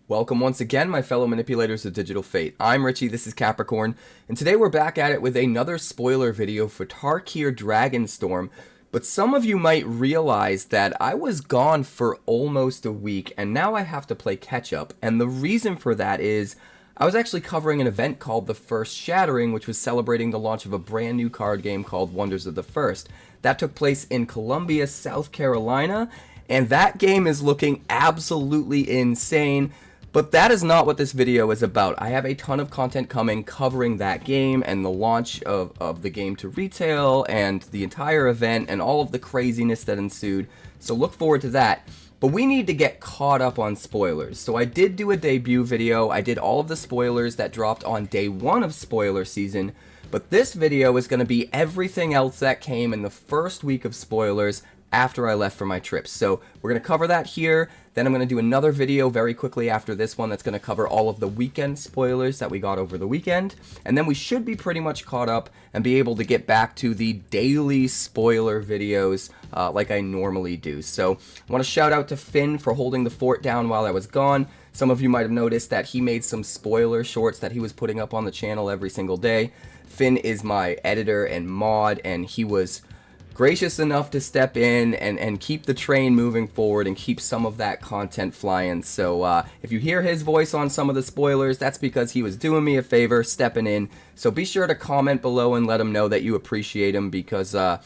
Welcome once again, my fellow manipulators of digital fate. I'm Richie, this is Capricorn, and today we're back at it with another spoiler video for TARKIR DRAGONSTORM. But some of you might realize that I was gone for almost a week, and now I have to play catch up. And the reason for that is I was actually covering an event called The First Shattering, which was celebrating the launch of a brand new card game called Wonders of the First. That took place in Columbia, South Carolina, and that game is looking absolutely insane. But that is not what this video is about. I have a ton of content coming covering that game and the launch of the game to retail and the entire event and all of the craziness that ensued. So look forward to that. But we need to get caught up on spoilers. So I did do a debut video. I did all of the spoilers that dropped on day 1 of spoiler season. But this video is going to be everything else that came in the first week of spoilers after I left for my trip. So we're going to cover that here. Then I'm going to do another video very quickly after this one that's going to cover all of the weekend spoilers that we got over the weekend. And then we should be pretty much caught up and be able to get back to the daily spoiler videos like I normally do. So I want to shout out to Finn for holding the fort down while I was gone. Some of you might have noticed that he made some spoiler shorts that he was putting up on the channel every single day. Finn is my editor and mod, and he was gracious enough to step in and keep the train moving forward and keep some of that content flying. So if you hear his voice on some of the spoilers, that's because he was doing me a favor, stepping in. So be sure to comment below and let him know that you appreciate him, because I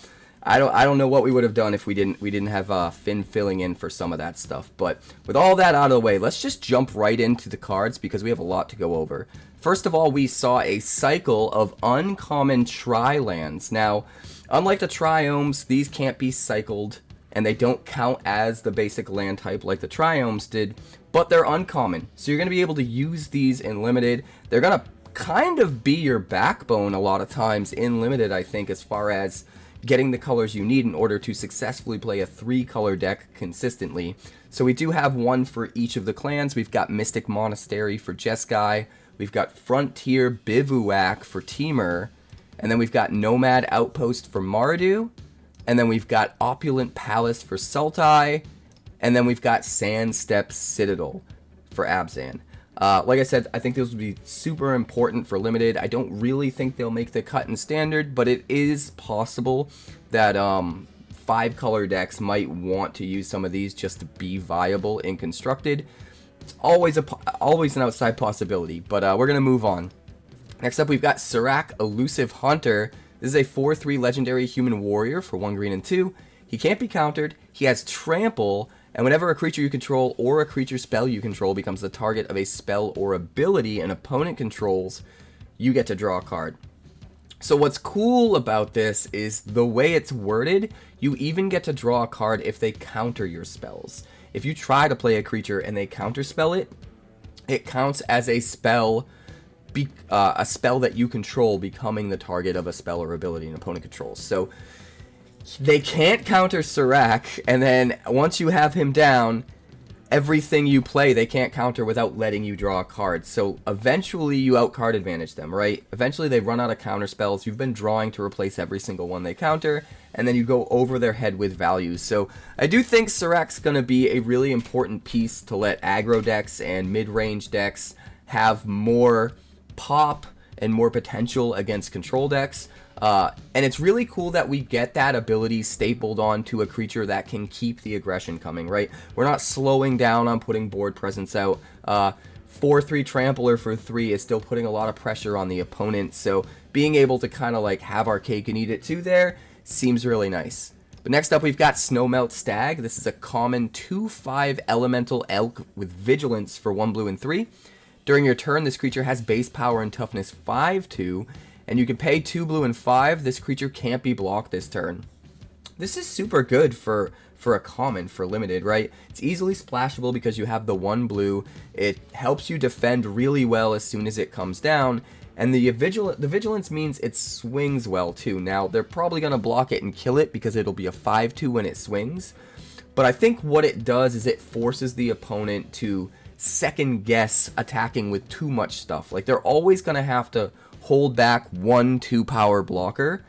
don't know what we would have done if we didn't have Finn filling in for some of that stuff. But with all that out of the way, let's just jump right into the cards because we have a lot to go over. First of all, we saw a cycle of uncommon tri-lands. Now, unlike the triomes, these can't be cycled, and they don't count as the basic land type like the triomes did, but they're uncommon. So you're going to be able to use these in Limited. They're going to kind of be your backbone a lot of times in Limited, I think, as far as getting the colors you need in order to successfully play a 3-color deck consistently. So we do have one for each of the clans. We've got Mystic Monastery for Jeskai. We've got Frontier Bivouac for Temur. And then we've got Nomad Outpost for Mardu. And then we've got Opulent Palace for Sultai. And then we've got Sandstep Citadel for Abzan. Like I said, I think those would be super important for Limited. I don't really think they'll make the cut in Standard, but it is possible that 5-color decks might want to use some of these just to be viable in Constructed. It's always an outside possibility, but we're going to move on. Next up, we've got Serac, Elusive Hunter. This is a 4/3 legendary human warrior for 1 green and 2. He can't be countered. He has Trample, and whenever a creature you control or a creature spell you control becomes the target of a spell or ability an opponent controls, you get to draw a card. So what's cool about this is the way it's worded. You even get to draw a card if they counter your spells. If you try to play a creature and they counterspell it, it counts as a spell that you control becoming the target of a spell or ability an opponent controls. So they can't counter Serac, and then once you have him down, everything you play they can't counter without letting you draw a card. So eventually you outcard advantage them, right? Eventually they run out of counter spells. You've been drawing to replace every single one they counter, and then you go over their head with values. So I do think Serac's going to be a really important piece to let aggro decks and mid-range decks have more pop and more potential against control decks. And it's really cool that we get that ability stapled onto a creature that can keep the aggression coming, right? We're not slowing down on putting board presence out. 4/3 Trampler for 3 is still putting a lot of pressure on the opponent, so being able to kind of like have our cake and eat it too there seems really nice. But next up, we've got Snowmelt Stag. This is a common 2/5 elemental elk with vigilance for 1 blue and 3. During your turn, this creature has base power and toughness 5/2, and you can pay 2 blue and 5. This creature can't be blocked this turn. This is super good for a common for Limited, right? It's easily splashable because you have the 1 blue. It helps you defend really well as soon as it comes down, and the vigilance means it swings well too. Now, they're probably going to block it and kill it because it'll be a 5/2 when it swings, but I think what it does is it forces the opponent to second guess attacking with too much stuff. Like, they're always going to have to hold back 1/2 power blocker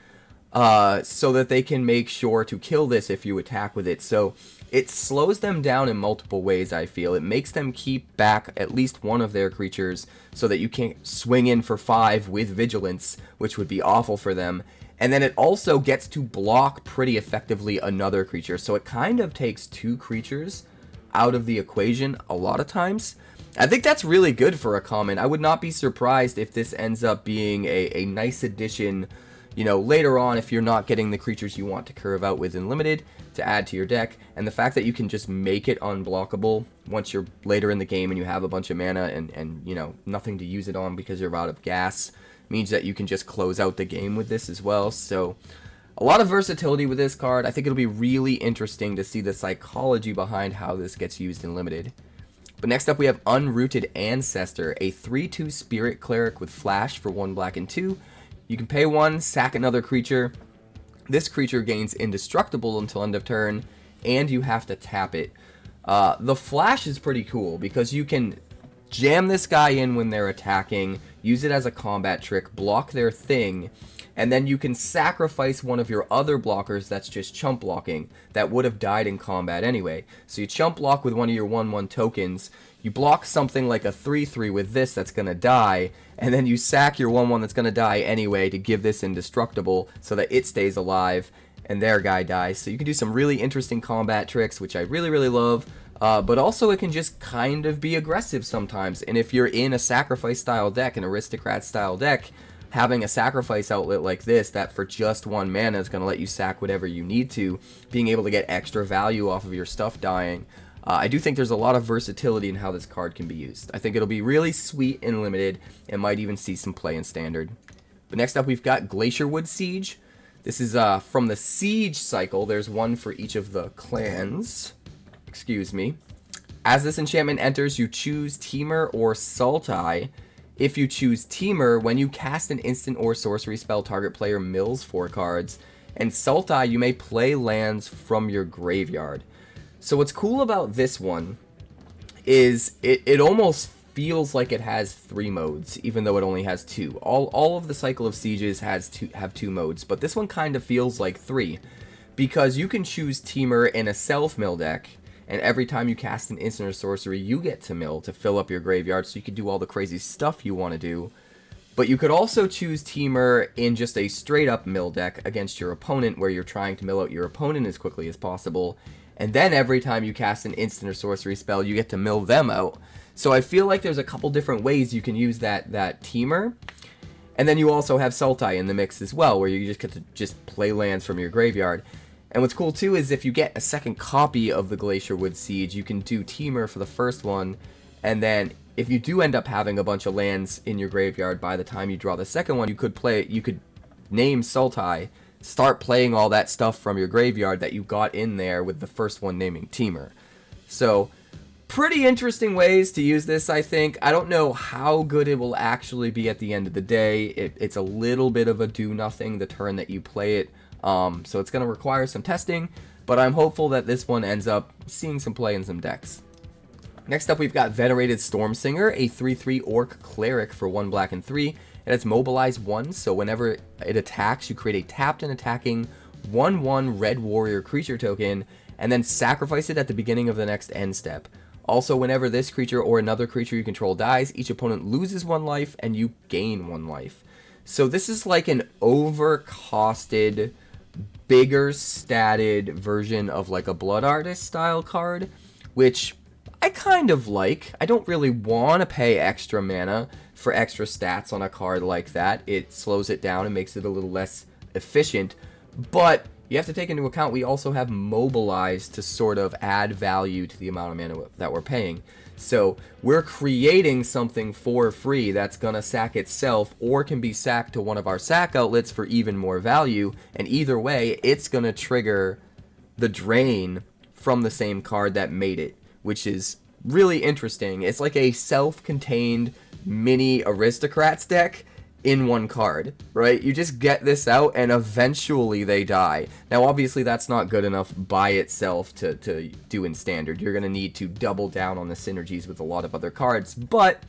so that they can make sure to kill this if you attack with it. So it slows them down in multiple ways, I feel. It makes them keep back at least one of their creatures so that you can't swing in for 5 with Vigilance, which would be awful for them. And then it also gets to block pretty effectively another creature. So it kind of takes 2 creatures out of the equation a lot of times. I think that's really good for a common. I would not be surprised if this ends up being a nice addition, you know, later on if you're not getting the creatures you want to curve out with in Limited to add to your deck. And the fact that you can just make it unblockable once you're later in the game and you have a bunch of mana and you know, nothing to use it on because you're out of gas means that you can just close out the game with this as well. So a lot of versatility with this card. I think it'll be really interesting to see the psychology behind how this gets used in Limited. But next up we have Unrooted Ancestor, a 3/2 Spirit Cleric with Flash for 1 black and 2. You can pay 1, sack another creature. This creature gains Indestructible until end of turn, and you have to tap it. The Flash is pretty cool because you can jam this guy in when they're attacking, use it as a combat trick, block their thing, and then you can sacrifice one of your other blockers that's just chump blocking that would have died in combat anyway. So you chump block with one of your 1/1 tokens, you block something like a 3/3 with this that's going to die, and then you sack your 1/1 that's going to die anyway to give this Indestructible so that it stays alive and their guy dies. So you can do some really interesting combat tricks, which I really, really love. But also it can just kind of be aggressive sometimes. And if you're in a sacrifice style deck, an aristocrat style deck, having a sacrifice outlet like this that for just 1 mana is going to let you sack whatever you need to, being able to get extra value off of your stuff dying, I do think there's a lot of versatility in how this card can be used. I think it'll be really sweet in Limited and might even see some play in Standard. But next up we've got Glacierwood Siege. This is from the Siege cycle. There's 1 for each of the clans. Excuse me. As this enchantment enters, you choose Temur or Sultai. If you choose Temur, when you cast an instant or sorcery spell, target player mills 4 cards. And Sultai, you may play lands from your graveyard. So what's cool about this one is it almost feels like it has 3 modes, even though it only has 2. All of the Cycle of Sieges have 2 modes, but this one kind of feels like 3. Because you can choose Temur in a self-mill deck, and every time you cast an instant or sorcery, you get to mill to fill up your graveyard so you can do all the crazy stuff you want to do. But you could also choose Temur in just a straight up mill deck against your opponent where you're trying to mill out your opponent as quickly as possible. And then every time you cast an instant or sorcery spell, you get to mill them out. So I feel like there's a couple different ways you can use that Temur. And then you also have Sultai in the mix as well, where you just get to just play lands from your graveyard. And what's cool too is if you get a second copy of the Glacierwood Siege, you can do Temur for the first one, and then if you do end up having a bunch of lands in your graveyard by the time you draw the second one, you could name Sultai, start playing all that stuff from your graveyard that you got in there with the first one naming Temur. So pretty interesting ways to use this, I think. I don't know how good it will actually be at the end of the day. It's a little bit of a do nothing the turn that you play it. So it's going to require some testing, but I'm hopeful that this one ends up seeing some play in some decks. Next up we've got Venerated Stormsinger, a 3/3 Orc Cleric for 1 black and 3. It has Mobilize 1, so whenever it attacks, you create a tapped and attacking 1/1 Red Warrior creature token, and then sacrifice it at the beginning of the next end step. Also, whenever this creature or another creature you control dies, each opponent loses 1 life and you gain 1 life. So this is like an overcosted, bigger statted version of like a Blood Artist style card, which I kind of like. I don't really want to pay extra mana for extra stats on a card like that. It slows it down and makes it a little less efficient, but you have to take into account we also have Mobilize to sort of add value to the amount of mana that we're paying. So we're creating something for free that's going to sack itself or can be sacked to one of our sack outlets for even more value. And either way, it's going to trigger the drain from the same card that made it, which is really interesting. It's like a self-contained mini Aristocrats deck in one card, right? You just get this out and eventually they die. Now obviously that's not good enough by itself to do in Standard. You're going to need to double down on the synergies with a lot of other cards, but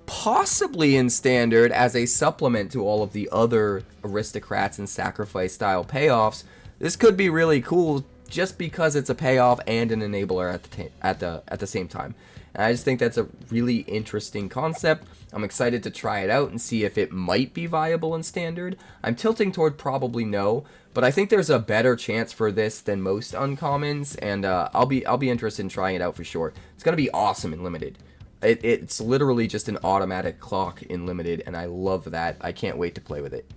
possibly in Standard as a supplement to all of the other Aristocrats and Sacrifice style payoffs, this could be really cool just because it's a payoff and an enabler at the same time. And I just think that's a really interesting concept. I'm excited to try it out and see if it might be viable in Standard. I'm tilting toward probably no, but I think there's a better chance for this than most uncommons, and I'll be interested in trying it out for sure. It's gonna be awesome in Limited. It's literally just an automatic clock in Limited, and I love that. I can't wait to play with it.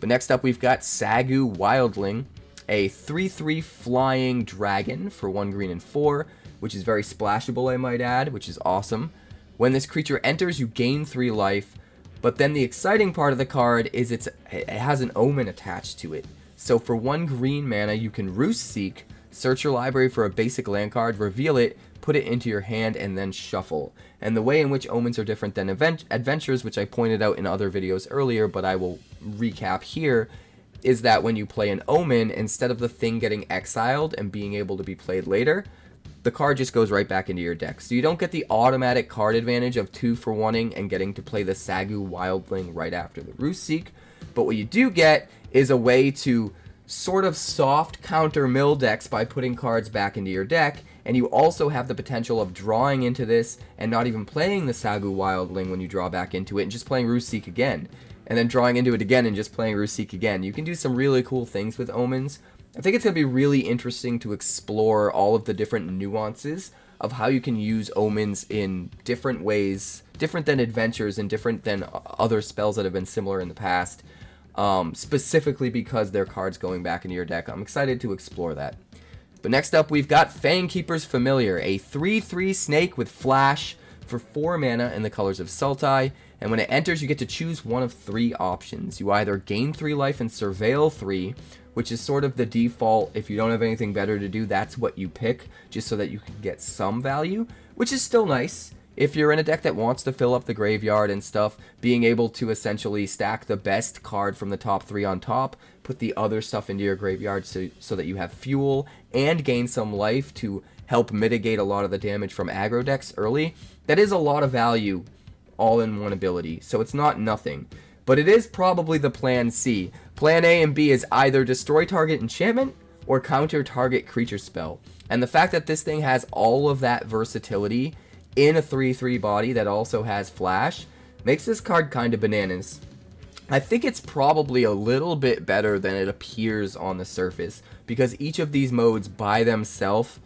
But next up, we've got Sagu Wildling, a 3/3 flying dragon for 1 green and 4, which is very splashable, I might add, which is awesome. When this creature enters, you gain 3 life, but then the exciting part of the card is it has an omen attached to it. So for 1 green mana, you can Roost Seek, search your library for a basic land card, reveal it, put it into your hand, and then shuffle. And the way in which omens are different than adventures, which I pointed out in other videos earlier, but I will recap here, is that when you play an omen, instead of the thing getting exiled and being able to be played later, the card just goes right back into your deck. So you don't get the automatic card advantage of 2 for 1ing and getting to play the Sagu Wildling right after the Roost Seek. But what you do get is a way to sort of soft counter mill decks by putting cards back into your deck, and you also have the potential of drawing into this and not even playing the Sagu Wildling when you draw back into it and just playing Roost Seek again, and then drawing into it again and just playing Roost Seek again. You can do some really cool things with omens. I think it's going to be really interesting to explore all of the different nuances of how you can use omens in different ways, different than adventures and different than other spells that have been similar in the past, specifically because they're cards going back into your deck. I'm excited to explore that. But next up, we've got Fangkeeper's Familiar, a 3/3 snake with flash for 4 mana in the colors of Sultai, and when it enters, you get to choose one of 3 options. You either gain 3 life and Surveil 3, which is sort of the default. If you don't have anything better to do, that's what you pick, just so that you can get some value, which is still nice. If you're in a deck that wants to fill up the graveyard and stuff, being able to essentially stack the best card from the top 3 on top, put the other stuff into your graveyard so that you have fuel, and gain some life to help mitigate a lot of the damage from aggro decks early, that is a lot of value all in one ability, so it's not nothing. But it is probably the plan C. Plan A and B is either destroy target enchantment or counter target creature spell. And the fact that this thing has all of that versatility in a 3/3 body that also has flash makes this card kind of bananas. I think it's probably a little bit better than it appears on the surface, because each of these modes by themselves,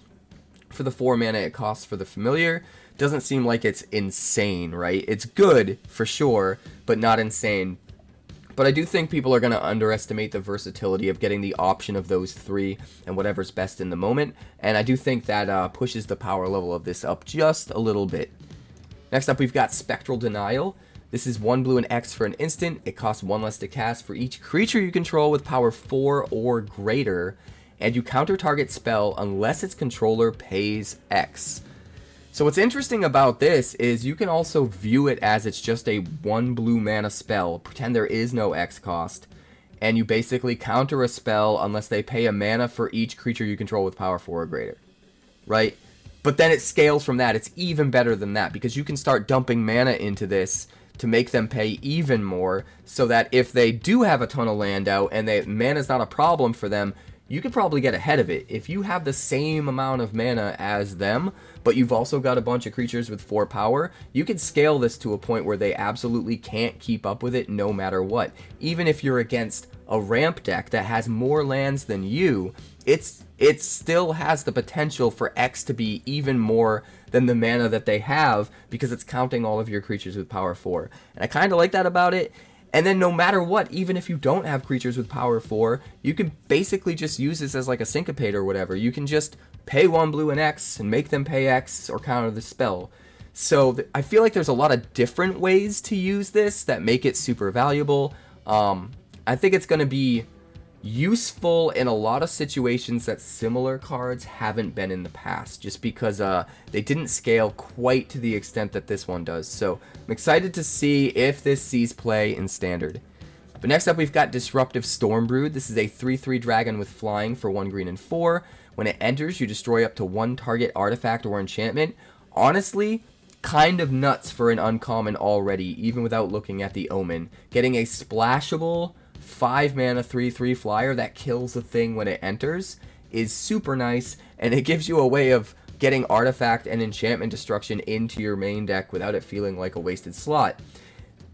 for the 4 mana it costs for the familiar, doesn't seem like it's insane, right? It's good for sure, but not insane. But I do think people are going to underestimate the versatility of getting the option of those 3 and whatever's best in the moment, and I do think that pushes the power level of this up just a little bit. Next up, we've got Spectral Denial. This is 1 blue and X for an instant. It costs 1 less to cast for each creature you control with power 4 or greater, and you counter target spell unless its controller pays X. So what's interesting about this is you can also view it as it's just a 1 blue mana spell, pretend there is no X cost, and you basically counter a spell unless they pay a mana for each creature you control with power 4 or greater, right? But then it scales from that. It's even better than that, because you can start dumping mana into this to make them pay even more, so that if they do have a ton of land out and mana's not a problem for them, you could probably get ahead of it. If you have the same amount of mana as them, but you've also got a bunch of creatures with 4 power, you can scale this to a point where they absolutely can't keep up with it no matter what. Even if you're against a ramp deck that has more lands than you, it still has the potential for X to be even more than the mana that they have, because it's counting all of your creatures with power 4. And I kind of like that about it. And then no matter what, even if you don't have creatures with power 4, you can basically just use this as like a syncopate or whatever. You can just pay 1 blue and X and make them pay X or counter the spell. So I feel like there's a lot of different ways to use this that make it super valuable. I think it's going to be useful in a lot of situations that similar cards haven't been in the past, just because they didn't scale quite to the extent that this one does. So I'm excited to see if this sees play in Standard. But next up, we've got Disruptive Stormbrood. This is a 3/3 dragon with flying for 1 green and 4. When it enters, you destroy up to 1 target artifact or enchantment. Honestly, kind of nuts for an uncommon already, even without looking at the omen. Getting a splashable 5 mana 3/3 flyer that kills the thing when it enters is super nice, and it gives you a way of getting artifact and enchantment destruction into your main deck without it feeling like a wasted slot.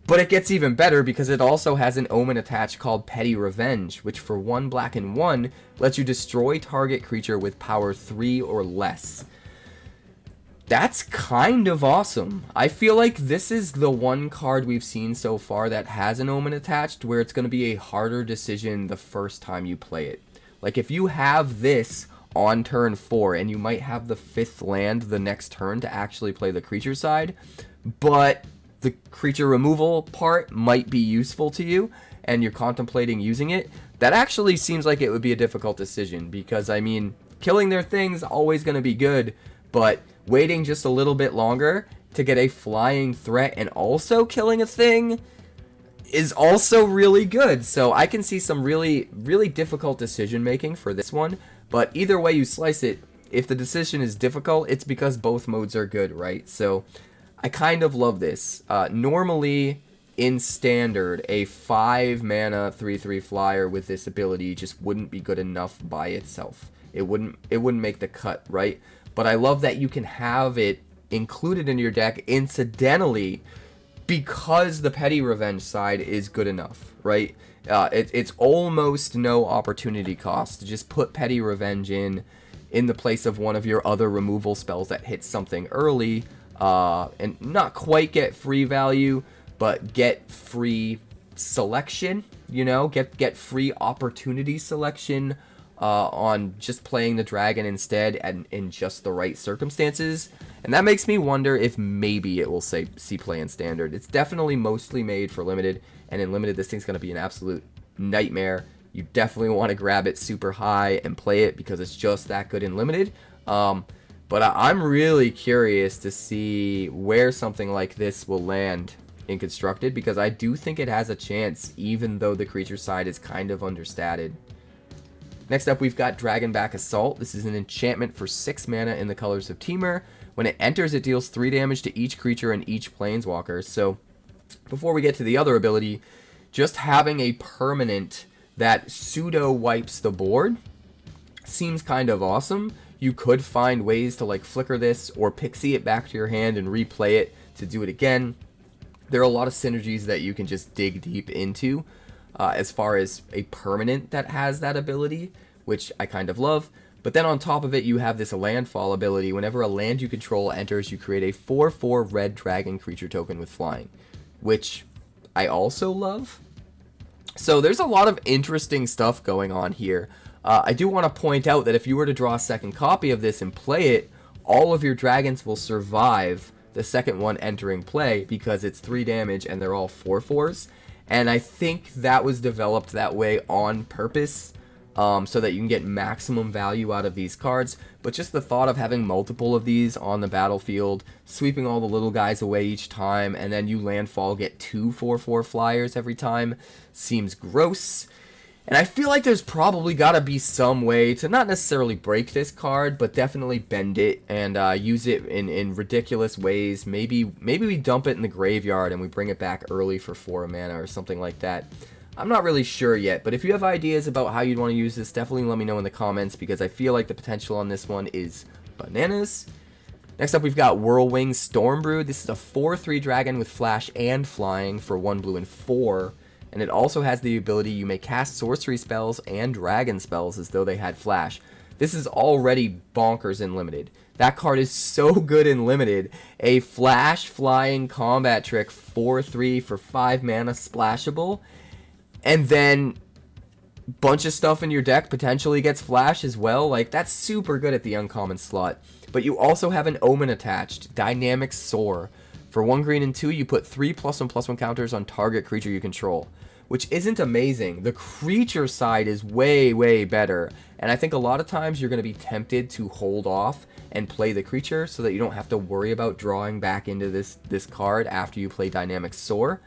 But it gets even better because it also has an omen attached called Petty Revenge, which for 1 black and 1 lets you destroy target creature with power 3 or less. That's kind of awesome. I feel like this is the one card we've seen so far that has an omen attached where it's going to be a harder decision the first time you play it. Like if you have this on turn 4 and you might have the 5th land the next turn to actually play the creature side, but the creature removal part might be useful to you and you're contemplating using it, that actually seems like it would be a difficult decision because, I mean, killing their thing's always going to be good, but waiting just a little bit longer to get a flying threat and also killing a thing is also really good. So I can see some really, really difficult decision making for this one, but either way you slice it, if the decision is difficult, it's because both modes are good, right? So I kind of love this. Normally, in Standard, a 5 mana 3/3 flyer with this ability just wouldn't be good enough by itself. It wouldn't make the cut, right? But I love that you can have it included in your deck incidentally because the Petty Revenge side is good enough, right? It's almost no opportunity cost to just put Petty Revenge in the place of one of your other removal spells that hits something early, and not quite get free value, but get free selection, you know, get free opportunity selection on just playing the dragon instead and in just the right circumstances. And that makes me wonder if maybe it will see play in Standard. It's definitely mostly made for Limited, and in Limited this thing's going to be an absolute nightmare. You definitely want to grab it super high and play it because it's just that good in Limited. But I'm really curious to see where something like this will land in Constructed, because I do think it has a chance even though the creature side is kind of understated. Next up, we've got Dragonback Assault. This is an enchantment for 6 mana in the colors of Temur. When it enters, it deals 3 damage to each creature and each planeswalker. So before we get to the other ability, just having a permanent that pseudo wipes the board seems kind of awesome. You could find ways to like flicker this or pixie it back to your hand and replay it to do it again. There are a lot of synergies that you can just dig deep into as far as a permanent that has that ability, which I kind of love. But then on top of it, you have this landfall ability. Whenever a land you control enters, you create a 4/4 red dragon creature token with flying, which I also love. So there's a lot of interesting stuff going on here. I do want to point out that if you were to draw a second copy of this and play it, all of your dragons will survive the second one entering play because it's 3 damage and they're all 4/4s. And I think that was developed that way on purpose, so that you can get maximum value out of these cards. But just the thought of having multiple of these on the battlefield, sweeping all the little guys away each time, and then you landfall, get 2 4/4 flyers every time, seems gross. And I feel like there's probably got to be some way to not necessarily break this card, but definitely bend it and use it in ridiculous ways. Maybe we dump it in the graveyard and we bring it back early for 4 mana or something like that. I'm not really sure yet, but if you have ideas about how you'd want to use this, definitely let me know in the comments, because I feel like the potential on this one is bananas. Next up, we've got Whirlwing Stormbrew. This is a 4/3 dragon with flash and flying for 1 blue and 4. And it also has the ability you may cast sorcery spells and dragon spells as though they had flash. This is already bonkers in Limited. That card is so good in Limited. A flash flying combat trick 4/3 for 5 mana splashable. And then bunch of stuff in your deck potentially gets flash as well. Like, that's super good at the uncommon slot. But you also have an omen attached, Dynamic Soar. For 1 green and 2, you put 3 +1/+1 counters on target creature you control, which isn't amazing. The creature side is way, way better, and I think a lot of times you're going to be tempted to hold off and play the creature so that you don't have to worry about drawing back into this card after you play Dynamic Soar.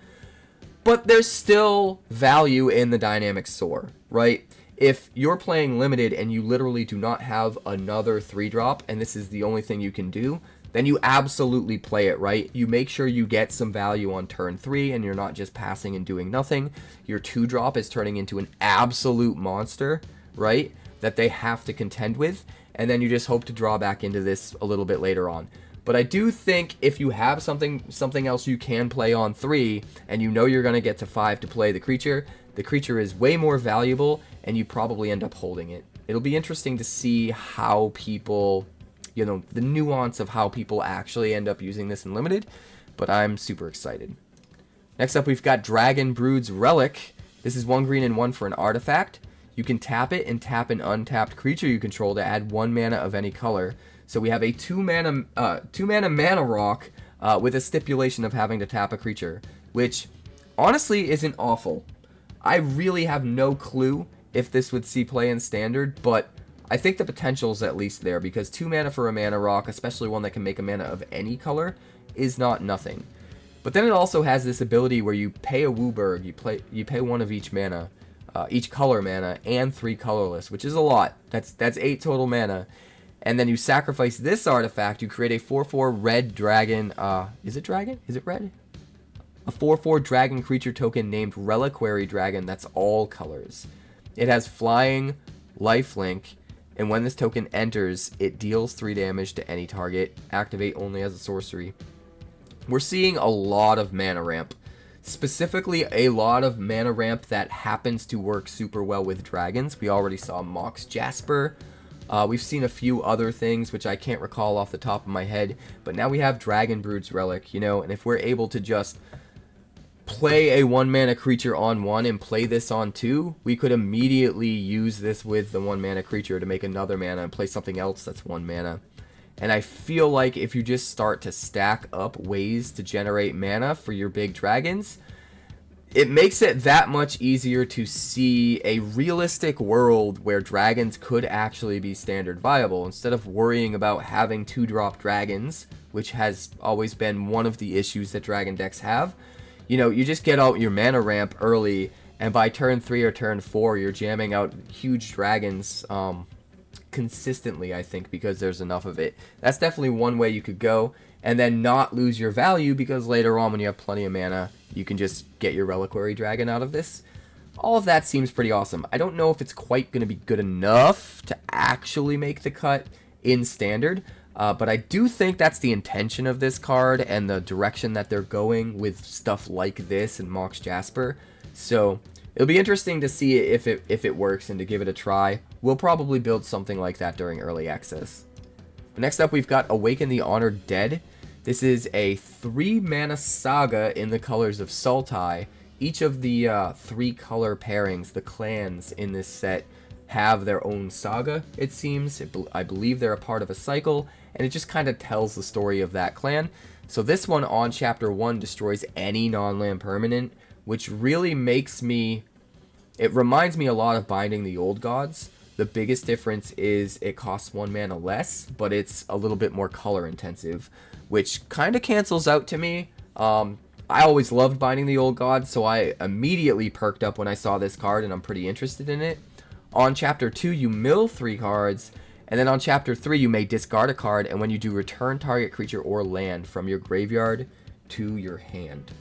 But there's still value in the Dynamic Soar, right? If you're playing Limited and you literally do not have another 3-drop, and this is the only thing you can do, then you absolutely play it, right? You make sure you get some value on turn 3 and you're not just passing and doing nothing. Your 2-drop is turning into an absolute monster, right? that they have to contend with, and then you just hope to draw back into this a little bit later on. But I do think if you have something else you can play on 3, and you know you're going to get to 5 to play the creature is way more valuable, and you probably end up holding it. It'll be interesting to see how people, you know, the nuance of how people actually end up using this in Limited, but I'm super excited. Next up, we've got Dragonbrood's Relic. This is 1 green and 1 for an artifact. You can tap it and tap an untapped creature you control to add 1 mana of any color. So we have a 2 mana mana rock with a stipulation of having to tap a creature, which honestly isn't awful. I really have no clue if this would see play in Standard, but I think the potential's at least there, because 2 mana for a mana rock, especially one that can make a mana of any color, is not nothing. But then it also has this ability where you pay a Wooburg, you pay 1 of each mana, each color mana, and 3 colorless, which is a lot. That's 8 total mana. And then you sacrifice this artifact, you create a 4/4 red dragon, is it dragon? Is it red? A 4/4 dragon creature token named Reliquary Dragon that's all colors. It has flying, lifelink, and when this token enters, it deals 3 damage to any target, activate only as a sorcery. We're seeing a lot of mana ramp. Specifically, a lot of mana ramp that happens to work super well with dragons. We already saw Mox Jasper. We've seen a few other things, which I can't recall off the top of my head. But now we have Dragonbrood's Relic, you know, and if we're able to just play a 1 mana creature on 1 and play this on 2, we could immediately use this with the 1 mana creature to make another mana and play something else that's 1 mana. And I feel like if you just start to stack up ways to generate mana for your big dragons, it makes it that much easier to see a realistic world where dragons could actually be Standard viable, instead of worrying about having 2-drop dragons, which has always been one of the issues that dragon decks have. You know, you just get out your mana ramp early, and by turn 3 or turn 4, you're jamming out huge dragons consistently, I think, because there's enough of it. That's definitely one way you could go, and then not lose your value, because later on when you have plenty of mana, you can just get your Reliquary Dragon out of this. All of that seems pretty awesome. I don't know if it's quite going to be good enough to actually make the cut in Standard, but I do think that's the intention of this card and the direction that they're going with stuff like this and Mox Jasper. So it'll be interesting to see if it works and to give it a try. We'll probably build something like that during early access. Next up, we've got Awaken the Honored Dead. This is a 3 mana saga in the colors of Sultai. Each of the 3 color pairings, the clans in this set, have their own saga, it seems. I believe they're a part of a cycle, and it just kind of tells the story of that clan. So this one on Chapter 1 destroys any non-land permanent, which really makes me... It reminds me a lot of Binding the Old Gods. The biggest difference is it costs 1 mana less, but it's a little bit more color intensive, which kind of cancels out to me. I always loved Binding the Old Gods, so I immediately perked up when I saw this card, and I'm pretty interested in it. On Chapter 2, you mill 3 cards, and then on Chapter 3, you may discard a card, and when you do, return target creature or land from your graveyard to your hand.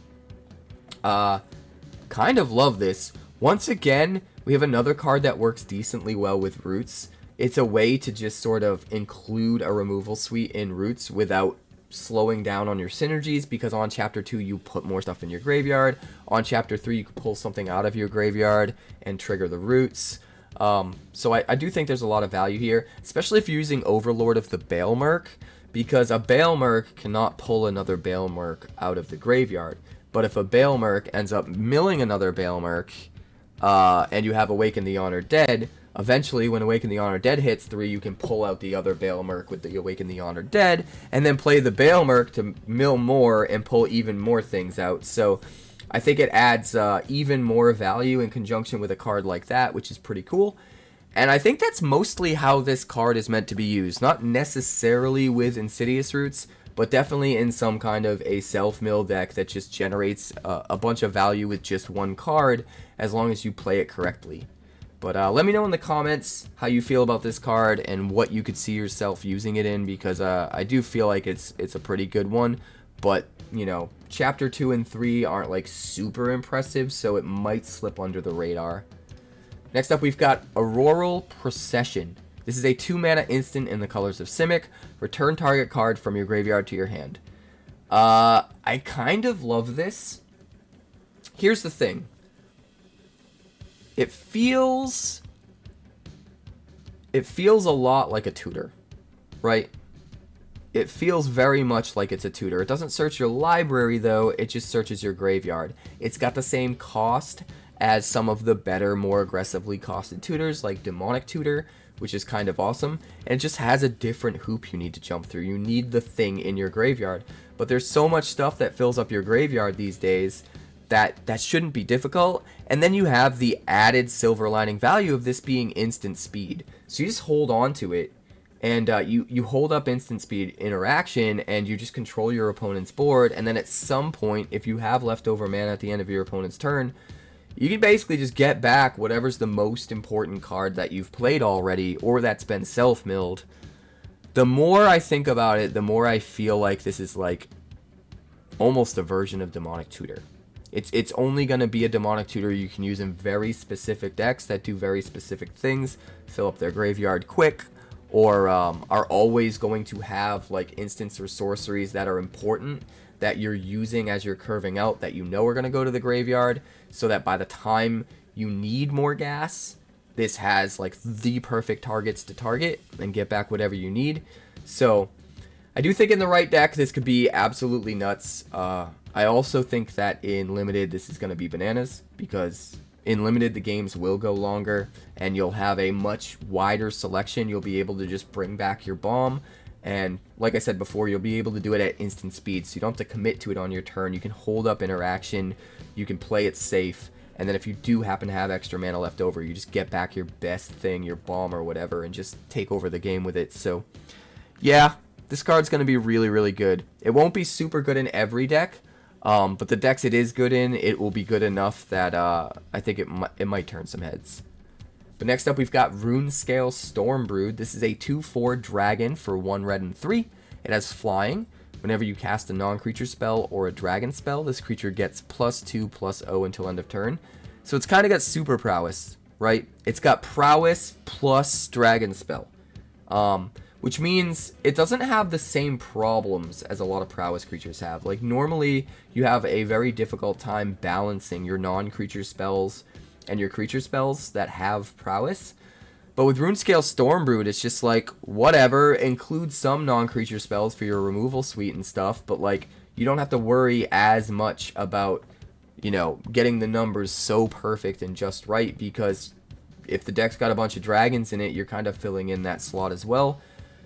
Kind of love this. Once again, we have another card that works decently well with Roots. It's a way to just sort of include a removal suite in Roots without slowing down on your synergies, because on Chapter 2 you put more stuff in your graveyard. On Chapter 3 you can pull something out of your graveyard and trigger the Roots. So I do think there's a lot of value here, especially if you're using Overlord of the Balemerc, because a Balemerc cannot pull another Balemerc out of the graveyard. But if a Balemerc ends up milling another Balemerc, and you have Awaken the Honored Dead, eventually when Awaken the Honored Dead hits 3, you can pull out the other Balemerc with the Awaken the Honored Dead, and then play the Balemerc to mill more and pull even more things out. So I think it adds even more value in conjunction with a card like that, which is pretty cool. And I think that's mostly how this card is meant to be used. Not necessarily with Insidious Roots, but definitely in some kind of a self-mill deck that just generates a bunch of value with just one card, as long as you play it correctly. But let me know in the comments how you feel about this card and what you could see yourself using it in, because I do feel like it's a pretty good one. But, you know, Chapter 2 and 3 aren't like super impressive, so it might slip under the radar. Next up, we've got Auroral Procession. This is a 2-mana instant in the colors of Simic. Return target card from your graveyard to your hand. I kind of love this. Here's the thing. It feels a lot like a tutor, right? It feels very much like it's a tutor. It doesn't search your library, though. It just searches your graveyard. It's got the same cost as some of the better, more aggressively costed tutors, like Demonic Tutor, which is kind of awesome. And it just has a different hoop you need to jump through. You need the thing in your graveyard. But there's so much stuff that fills up your graveyard these days that shouldn't be difficult. And then you have the added silver lining value of this being instant speed. So you just hold on to it, and you hold up instant speed interaction, and you just control your opponent's board. And then at some point, if you have leftover mana at the end of your opponent's turn, you can basically just get back whatever's the most important card that you've played already, or that's been self-milled. The more I think about it, the more I feel like this is like almost a version of Demonic Tutor. It's only going to be a Demonic Tutor you can use in very specific decks that do very specific things, fill up their graveyard quick, or are always going to have like instants or sorceries that are important that you're using as you're curving out that you know are going to go to the graveyard, so that by the time you need more gas, this has like the perfect targets to target and get back whatever you need. So I do think in the right deck this could be absolutely nuts. I also think that in Limited this is going to be bananas, because in Limited the games will go longer and you'll have a much wider selection. You'll be able to just bring back your bomb, and like I said before, you'll be able to do it at instant speed, so you don't have to commit to it on your turn. You can hold up interaction, you can play it safe, and then if you do happen to have extra mana left over, you just get back your best thing, your bomb or whatever, and just take over the game with it. So yeah, this card's going to be really, really good. It won't be super good in every deck, but the decks it is good in, it will be good enough that I think it might turn some heads. But next up, we've got Runescale Stormbrood. This is a 2/4 dragon for 1 red and 3. It has flying. Whenever you cast a non-creature spell or a dragon spell, this creature gets +2/+0 until end of turn. So it's kind of got super prowess, right? It's got prowess plus dragon spell, which means it doesn't have the same problems as a lot of prowess creatures have. Like normally, you have a very difficult time balancing your non-creature spells and your creature spells that have prowess. But with Runescale Stormbrood, it's just like, whatever, include some non-creature spells for your removal suite and stuff, but like, you don't have to worry as much about, you know, getting the numbers so perfect and just right, because if the deck's got a bunch of dragons in it, you're kind of filling in that slot as well.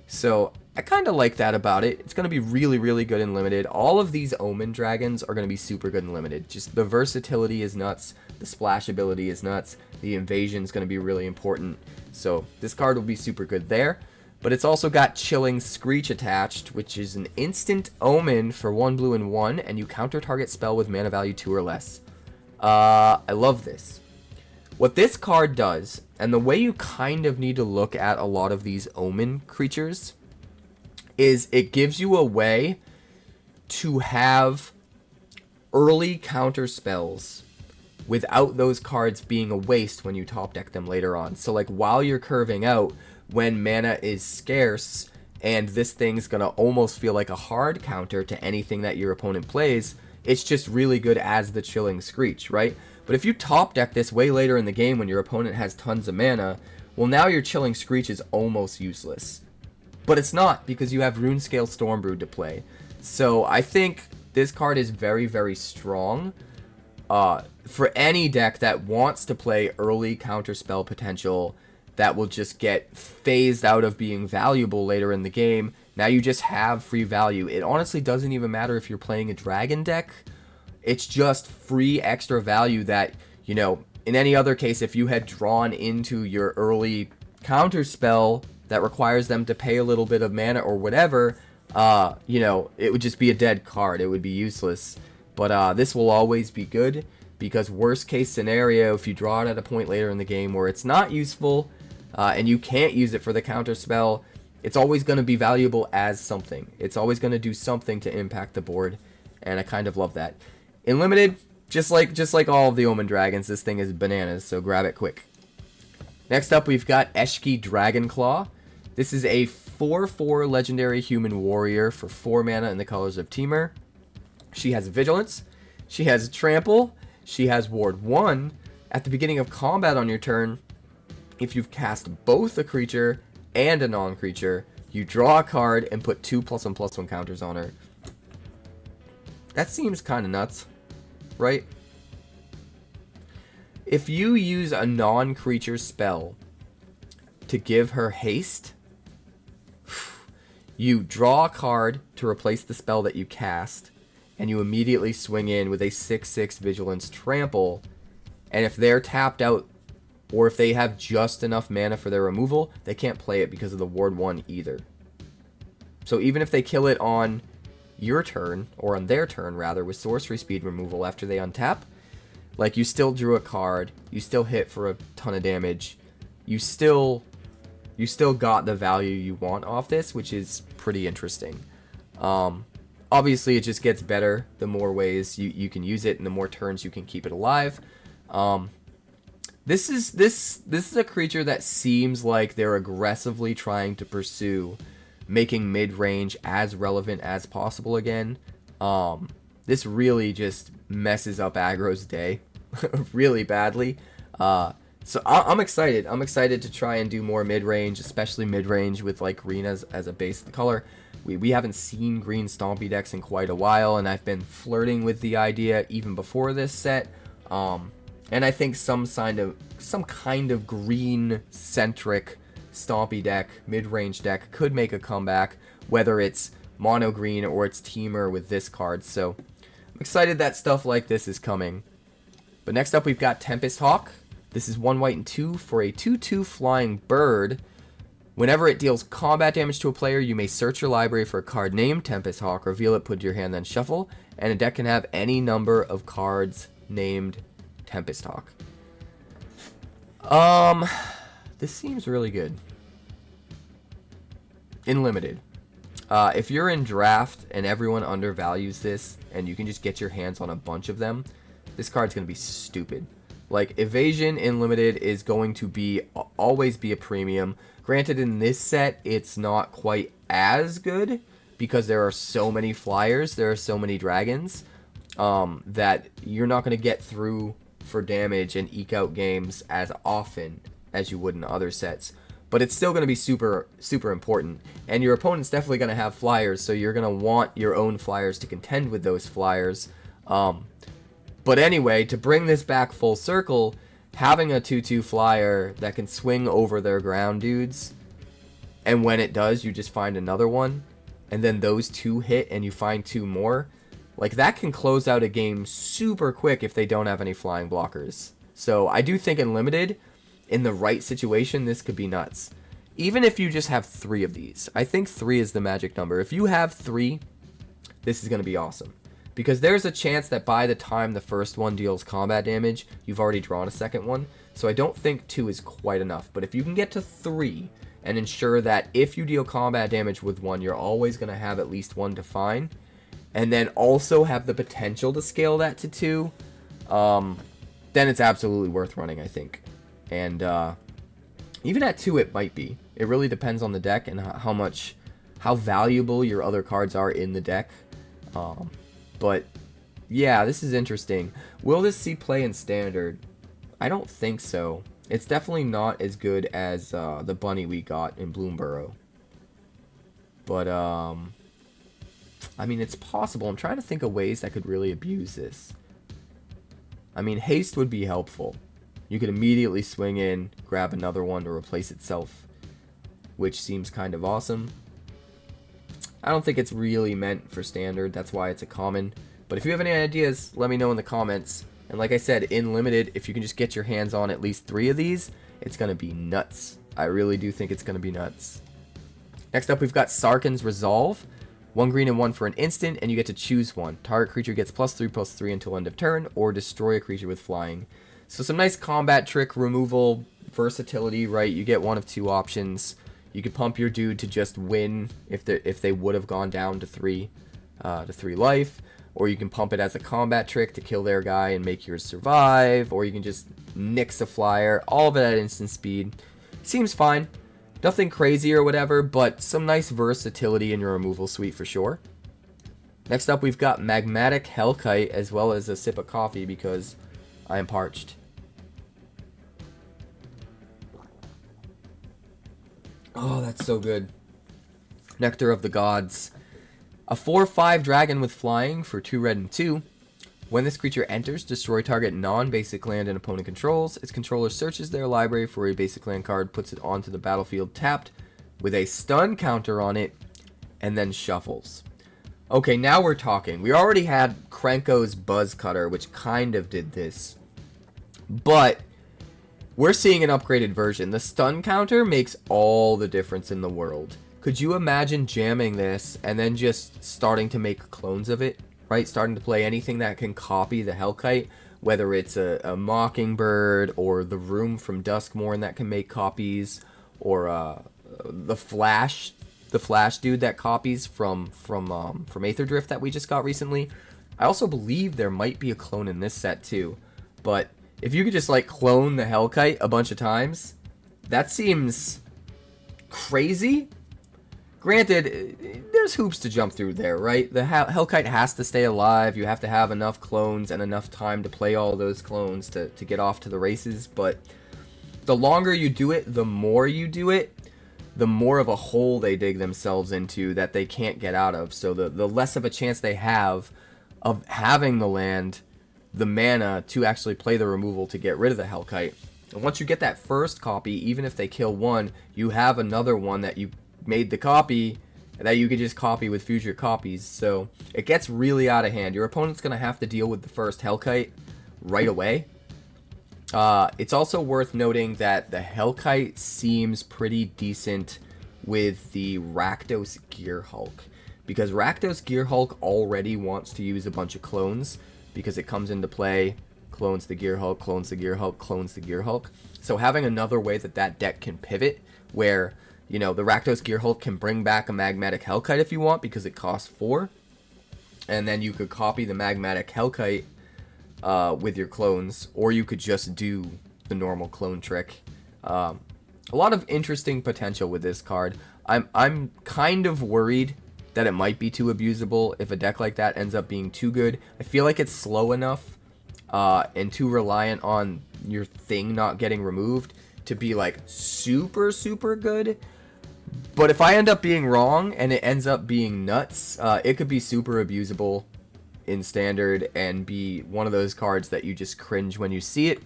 So I kind of like that about it. It's going to be really, really good in Limited. All of these Omen dragons are going to be super good in Limited. Just the versatility is nuts. The splash ability is nuts. The invasion is going to be really important. So this card will be super good there. But it's also got Chilling Screech attached, which is an instant Omen for 1 blue and 1, and you counter target spell with mana value 2 or less. I love this. What this card does, and the way you kind of need to look at a lot of these Omen creatures, is it gives you a way to have early counter spells without those cards being a waste when you top deck them later on. So like while you're curving out, when mana is scarce and this thing's gonna almost feel like a hard counter to anything that your opponent plays, it's just really good as the Chilling Screech, right? But if you top deck this way later in the game when your opponent has tons of mana, well, now your Chilling Screech is almost useless. But it's not, because you have Runescale Stormbrood to play. So I think this card is very, very strong for any deck that wants to play early counterspell potential that will just get phased out of being valuable later in the game. Now you just have free value. It honestly doesn't even matter if you're playing a dragon deck. It's just free extra value that, you know, in any other case, if you had drawn into your early counterspell that requires them to pay a little bit of mana or whatever, you know, it would just be a dead card. It would be useless. But this will always be good, because worst case scenario, if you draw it at a point later in the game where it's not useful and you can't use it for the counter spell, it's always going to be valuable as something. It's always going to do something to impact the board, and I kind of love that. In Limited, just like all of the Omen Dragons, this thing is bananas, so grab it quick. Next up, we've got 𝐒𝐏𝐻𝐒 Dragonclaw. This is a 4/4 legendary human warrior for 4 mana in the colors of Temur. She has Vigilance, she has Trample, she has Ward 1. At the beginning of combat on your turn, if you've cast both a creature and a non-creature, you draw a card and put 2+1/+1 counters on her. That seems kind of nuts, right? If you use a non-creature spell to give her haste, you draw a card to replace the spell that you cast, and you immediately swing in with a 6/6 Vigilance Trample, and if they're tapped out, or if they have just enough mana for their removal, they can't play it because of the Ward 1 either. So even if they kill it on your turn, or on their turn rather, with sorcery speed removal after they untap, like, you still drew a card, you still hit for a ton of damage, you still got the value you want off this, which is pretty interesting. Obviously, it just gets better the more ways you can use it and the more turns you can keep it alive. This is a creature that seems like they're aggressively trying to pursue making mid-range as relevant as possible again. This really just messes up aggro's day really badly. So I'm excited. I'm excited to try and do more mid-range, especially mid-range with like green as a base color. We haven't seen green Stompy decks in quite a while, and I've been flirting with the idea even before this set. And I think some kind of green-centric Stompy deck, mid-range deck, could make a comeback, whether it's mono green or it's Temur with this card. So I'm excited that stuff like this is coming. But next up, we've got Tempest Hawk. This is 1 white and 2 for a 2/2 flying bird. Whenever it deals combat damage to a player, you may search your library for a card named Tempest Hawk, reveal it, put it to your hand, then shuffle. And a deck can have any number of cards named Tempest Hawk. This seems really good. In limited. If you're in draft and everyone undervalues this, and you can just get your hands on a bunch of them, this card's going to be stupid. Like, evasion in limited is going to always be a premium. Granted, in this set, it's not quite as good because there are so many flyers, there are so many dragons, that you're not going to get through for damage and eke out games as often as you would in other sets. But it's still going to be super, super important. And your opponent's definitely going to have flyers, so you're going to want your own flyers to contend with those flyers. But anyway, to bring this back full circle, having a 2/2 flyer that can swing over their ground dudes, and when it does, you just find another one, and then those 2 hit and you find 2 more, like, that can close out a game super quick if they don't have any flying blockers. So I do think in limited, in the right situation, this could be nuts. Even if you just have 3 of these. I think 3 is the magic number. If you have 3, this is going to be awesome. Because there's a chance that by the time the first one deals combat damage, you've already drawn a second one. So I don't think 2 is quite enough. But if you can get to 3 and ensure that if you deal combat damage with 1, you're always going to have at least 1 to find, and then also have the potential to scale that to 2, then it's absolutely worth running, I think. And even at 2, it might be. It really depends on the deck and how valuable your other cards are in the deck. But yeah, this is interesting. Will this see play in Standard? I don't think so. It's definitely not as good as the bunny we got in Bloomburrow. But I mean, it's possible. I'm trying to think of ways that could really abuse this. I mean, haste would be helpful. You could immediately swing in, grab another one to replace itself, which seems kind of awesome. I don't think it's really meant for Standard. That's why it's a common. But if you have any ideas, let me know in the comments. And like I said, in limited, if you can just get your hands on at least 3 of these, it's going to be nuts. I really do think it's going to be nuts. Next up, we've got Sarkhan's Resolve. 1 green and 1 for an instant, and you get to choose one. Target creature gets +3/+3 until end of turn, or destroy a creature with flying. So some nice combat trick removal versatility, right? You get one of 2 options. You could pump your dude to just win if they would have gone down to 3 life. or you can pump it as a combat trick to kill their guy and make yours survive, or you can just nix a flyer, all of it at instant speed. Seems fine. Nothing crazy or whatever, but some nice versatility in your removal suite for sure. Next up, we've got Magmatic Hellkite, as well as a sip of coffee because I am parched. Oh, that's so good. Nectar of the Gods. A 4/5 dragon with flying for 2 red and 2. When this creature enters, destroy target non-basic land an opponent controls. Its controller searches their library for a basic land card, puts it onto the battlefield tapped with a stun counter on it, and then shuffles. Okay, now we're talking. We already had Krenko's Buzz Cutter, which kind of did this. But we're seeing an upgraded version. The stun counter makes all the difference in the world. Could you imagine jamming this and then just starting to make clones of it? Right, starting to play anything that can copy the Hellkite, whether it's a Mockingbird or the Room from Duskmourn that can make copies, or the Flash dude that copies from Aether Drift that we just got recently. I also believe there might be a clone in this set too, but if you could just like clone the Hellkite a bunch of times, that seems crazy. Granted, there's hoops to jump through there, right? The Hellkite has to stay alive. You have to have enough clones and enough time to play all those clones to get off to the races. But the longer you do it, the more you do it, the more of a hole they dig themselves into that they can't get out of. So the less of a chance they have of having the land, the mana to actually play the removal to get rid of the Hellkite. And once you get that first copy, even if they kill one, you have another one that you made the copy that you could just copy with future copies. So it gets really out of hand. Your opponent's going to have to deal with the first Hellkite right away. It's also worth noting that the Hellkite seems pretty decent with the Rakdos Gearhulk, because Rakdos Gearhulk already wants to use a bunch of clones because it comes into play, clones the Gearhulk, clones the Gearhulk, clones the Gearhulk. So having another way that deck can pivot, where you know, the Rakdos Gearhulk can bring back a Magmatic Hellkite if you want, because it costs 4. And then you could copy the Magmatic Hellkite with your clones, or you could just do the normal clone trick. A lot of interesting potential with this card. I'm kind of worried that it might be too abusable if a deck like that ends up being too good. I feel like it's slow enough and too reliant on your thing not getting removed to be like super, super good. But if I end up being wrong and it ends up being nuts, it could be super abusable in Standard and be one of those cards that you just cringe when you see it.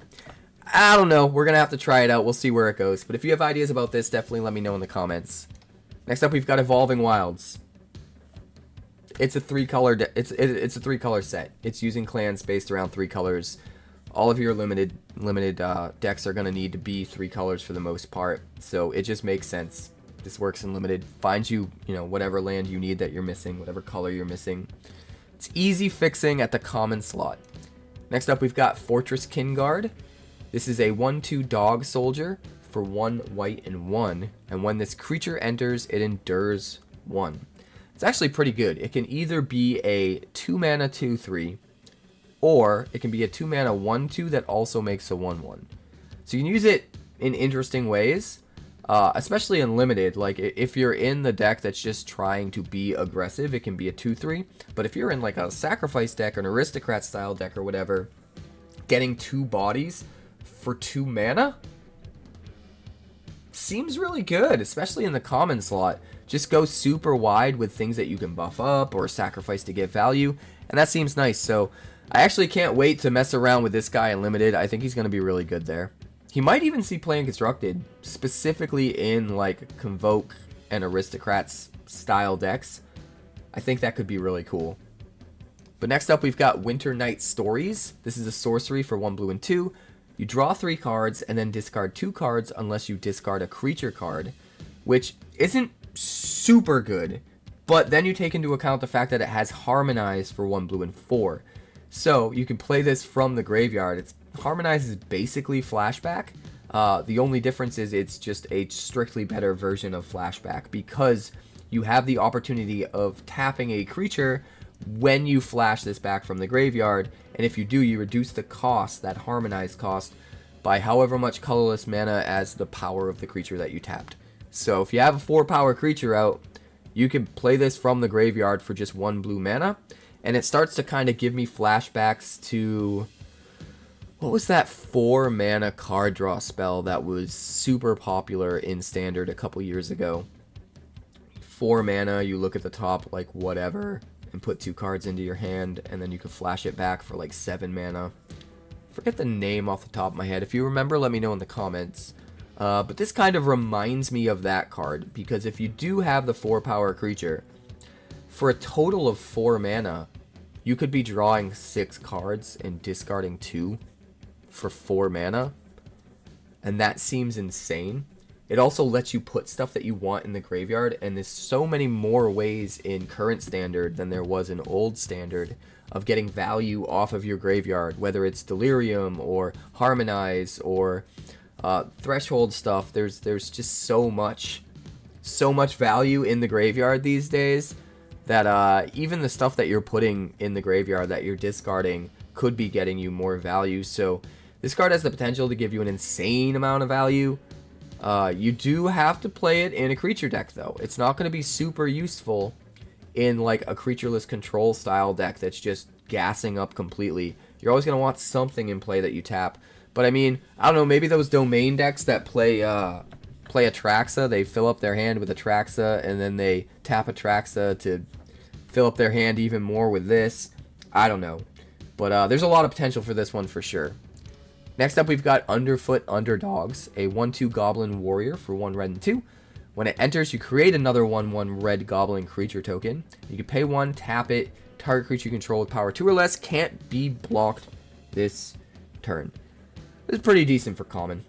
I don't know. We're going to have to try it out. We'll see where it goes. But if you have ideas about this, definitely let me know in the comments. Next up, we've got Evolving Wilds. It's a 3-color it's a 3-color set. It's using clans based around 3 colors. All of your limited decks are going to need to be 3 colors for the most part. So it just makes sense. This works in limited. Finds you know, whatever land you need that you're missing, whatever color you're missing. It's easy fixing at the common slot. Next up, we've got Fortress Kinguard. This is a 1/2 dog soldier for 1 white and 1. And when this creature enters, it endures 1. It's actually pretty good. It can either be a 2-mana 2/3, or it can be a 2-mana 1/2 that also makes a 1/1. So you can use it in interesting ways. Especially in limited, like if you're in the deck that's just trying to be aggressive, it can be a 2/3. But if you're in like a sacrifice deck or an aristocrat style deck or whatever, getting 2 bodies for 2 mana seems really good, especially in the common slot. Just go super wide with things that you can buff up or sacrifice to get value, and that seems nice. So I actually can't wait to mess around with this guy in limited. I think he's going to be really good there. He might even see play in Constructed, specifically in like Convoke and Aristocrats style decks. I think that could be really cool. But next up, we've got Winter Night Stories. This is a sorcery for 1 blue and 2. You draw 3 cards and then discard 2 cards unless you discard a creature card, which isn't super good. But then you take into account the fact that it has Harmonize for 1 blue and 4. So you can play this from the graveyard. Harmonize is basically Flashback. The only difference is it's just a strictly better version of Flashback, because you have the opportunity of tapping a creature when you flash this back from the graveyard, and if you do, you reduce the cost, that harmonized cost, by however much colorless mana as the power of the creature that you tapped. So if you have a 4-power creature out, you can play this from the graveyard for just 1 blue mana, and it starts to kind of give me flashbacks to, what was that 4-mana card draw spell that was super popular in Standard a couple years ago? 4 mana, you look at the top like whatever, and put 2 cards into your hand, and then you can flash it back for like 7 mana. Forget the name off the top of my head. If you remember, let me know in the comments. But this kind of reminds me of that card, because if you do have the 4-power creature, for a total of 4 mana, you could be drawing 6 cards and discarding 2 for 4 mana, and that seems insane. It also lets you put stuff that you want in the graveyard, and there's so many more ways in current Standard than there was in old Standard of getting value off of your graveyard, whether it's Delirium or Harmonize or Threshold stuff. There's just so much value in the graveyard these days that even the stuff that you're putting in the graveyard that you're discarding could be getting you more value. So this card has the potential to give you an insane amount of value. You do have to play it in a creature deck, though. It's not going to be super useful in like a creatureless control style deck that's just gassing up completely. You're always going to want something in play that you tap. But I mean, I don't know, maybe those domain decks that play Atraxa, they fill up their hand with Atraxa, and then they tap Atraxa to fill up their hand even more with this. I don't know. But there's a lot of potential for this one for sure. Next up, we've got Underfoot Underdogs, a 1/2 Goblin Warrior for 1 red and 2. When it enters, you create another 1/1 red Goblin creature token. You can pay 1, tap it. Target creature you control with power 2 or less can't be blocked this turn. This is pretty decent for common.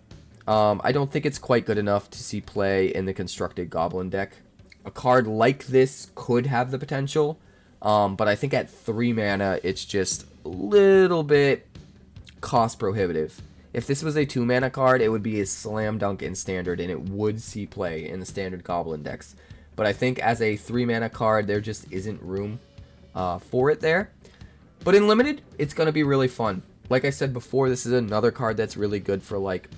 I don't think it's quite good enough to see play in the constructed Goblin deck. A card like this could have the potential, but I think at 3 mana, it's just a little bit cost prohibitive. If this was a 2 mana card, it would be a slam dunk in Standard, and it would see play in the Standard Goblin decks. But I think as a 3 mana card, there just isn't room for it there. But in Limited, it's going to be really fun. Like I said before, this is another card that's really good for like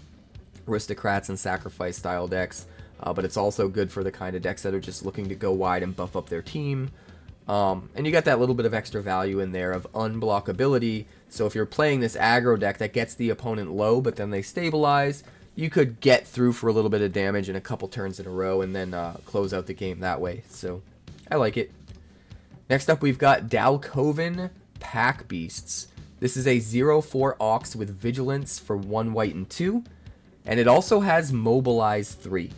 Aristocrats and Sacrifice style decks, but it's also good for the kind of decks that are just looking to go wide and buff up their team. And you got that little bit of extra value in there of unblockability. So if you're playing this aggro deck that gets the opponent low, but then they stabilize, you could get through for a little bit of damage in a couple turns in a row and then close out the game that way. So I like it. Next up, we've got Dalkoven Pack Beasts. This is a 0/4 Ox with Vigilance for 1 white and 2. And it also has Mobilize 3.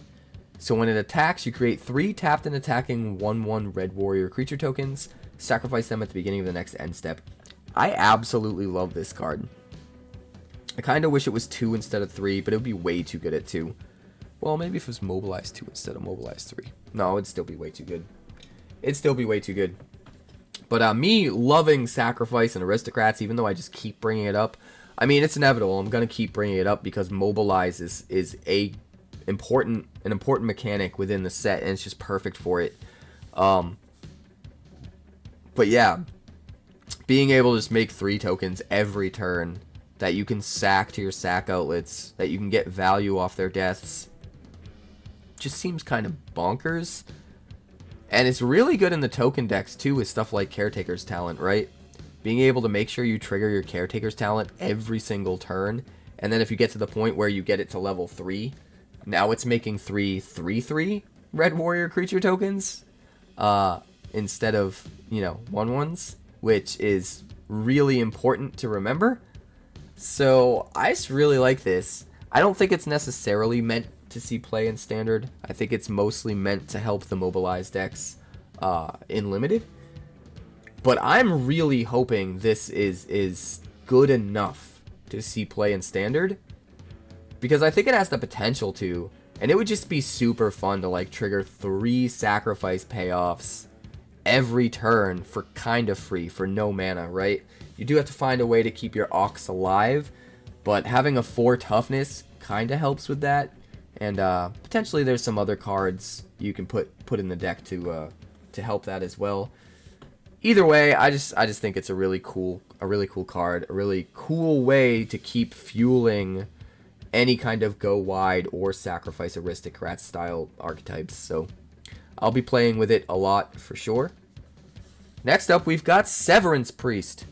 So when it attacks, you create 3 tapped and attacking 1/1 Red Warrior creature tokens. Sacrifice them at the beginning of the next end step. I absolutely love this card. I kind of wish it was 2 instead of 3, but it would be way too good at 2. Well, maybe if it was Mobilize 2 instead of Mobilize 3. No, it'd still be way too good. It'd still be way too good. But me loving Sacrifice and Aristocrats, even though I just keep bringing it up, I mean, it's inevitable. I'm going to keep bringing it up because Mobilize is an important mechanic within the set, and it's just perfect for it. But yeah, being able to just make 3 tokens every turn that you can sack to your sack outlets, that you can get value off their deaths, just seems kind of bonkers. And it's really good in the token decks too with stuff like Caretaker's Talent, right? Being able to make sure you trigger your Caretaker's Talent every single turn, and then if you get to the point where you get it to level 3, now it's making 3/3/3 Red Warrior creature tokens instead of, 1/1s, which is really important to remember. So I just really like this. I don't think it's necessarily meant to see play in Standard. I think it's mostly meant to help the Mobilized decks in Limited. But I'm really hoping this is good enough to see play in Standard, because I think it has the potential to, and it would just be super fun to like trigger 3 sacrifice payoffs every turn for kind of free, for no mana, right? You do have to find a way to keep your Ox alive, but having a 4 toughness kind of helps with that. And potentially there's some other cards you can put in the deck to help that as well. Either way, I just think it's a really cool card, a really cool way to keep fueling any kind of go wide or sacrifice aristocrat style archetypes. So I'll be playing with it a lot for sure. Next up, we've got Severance Priest.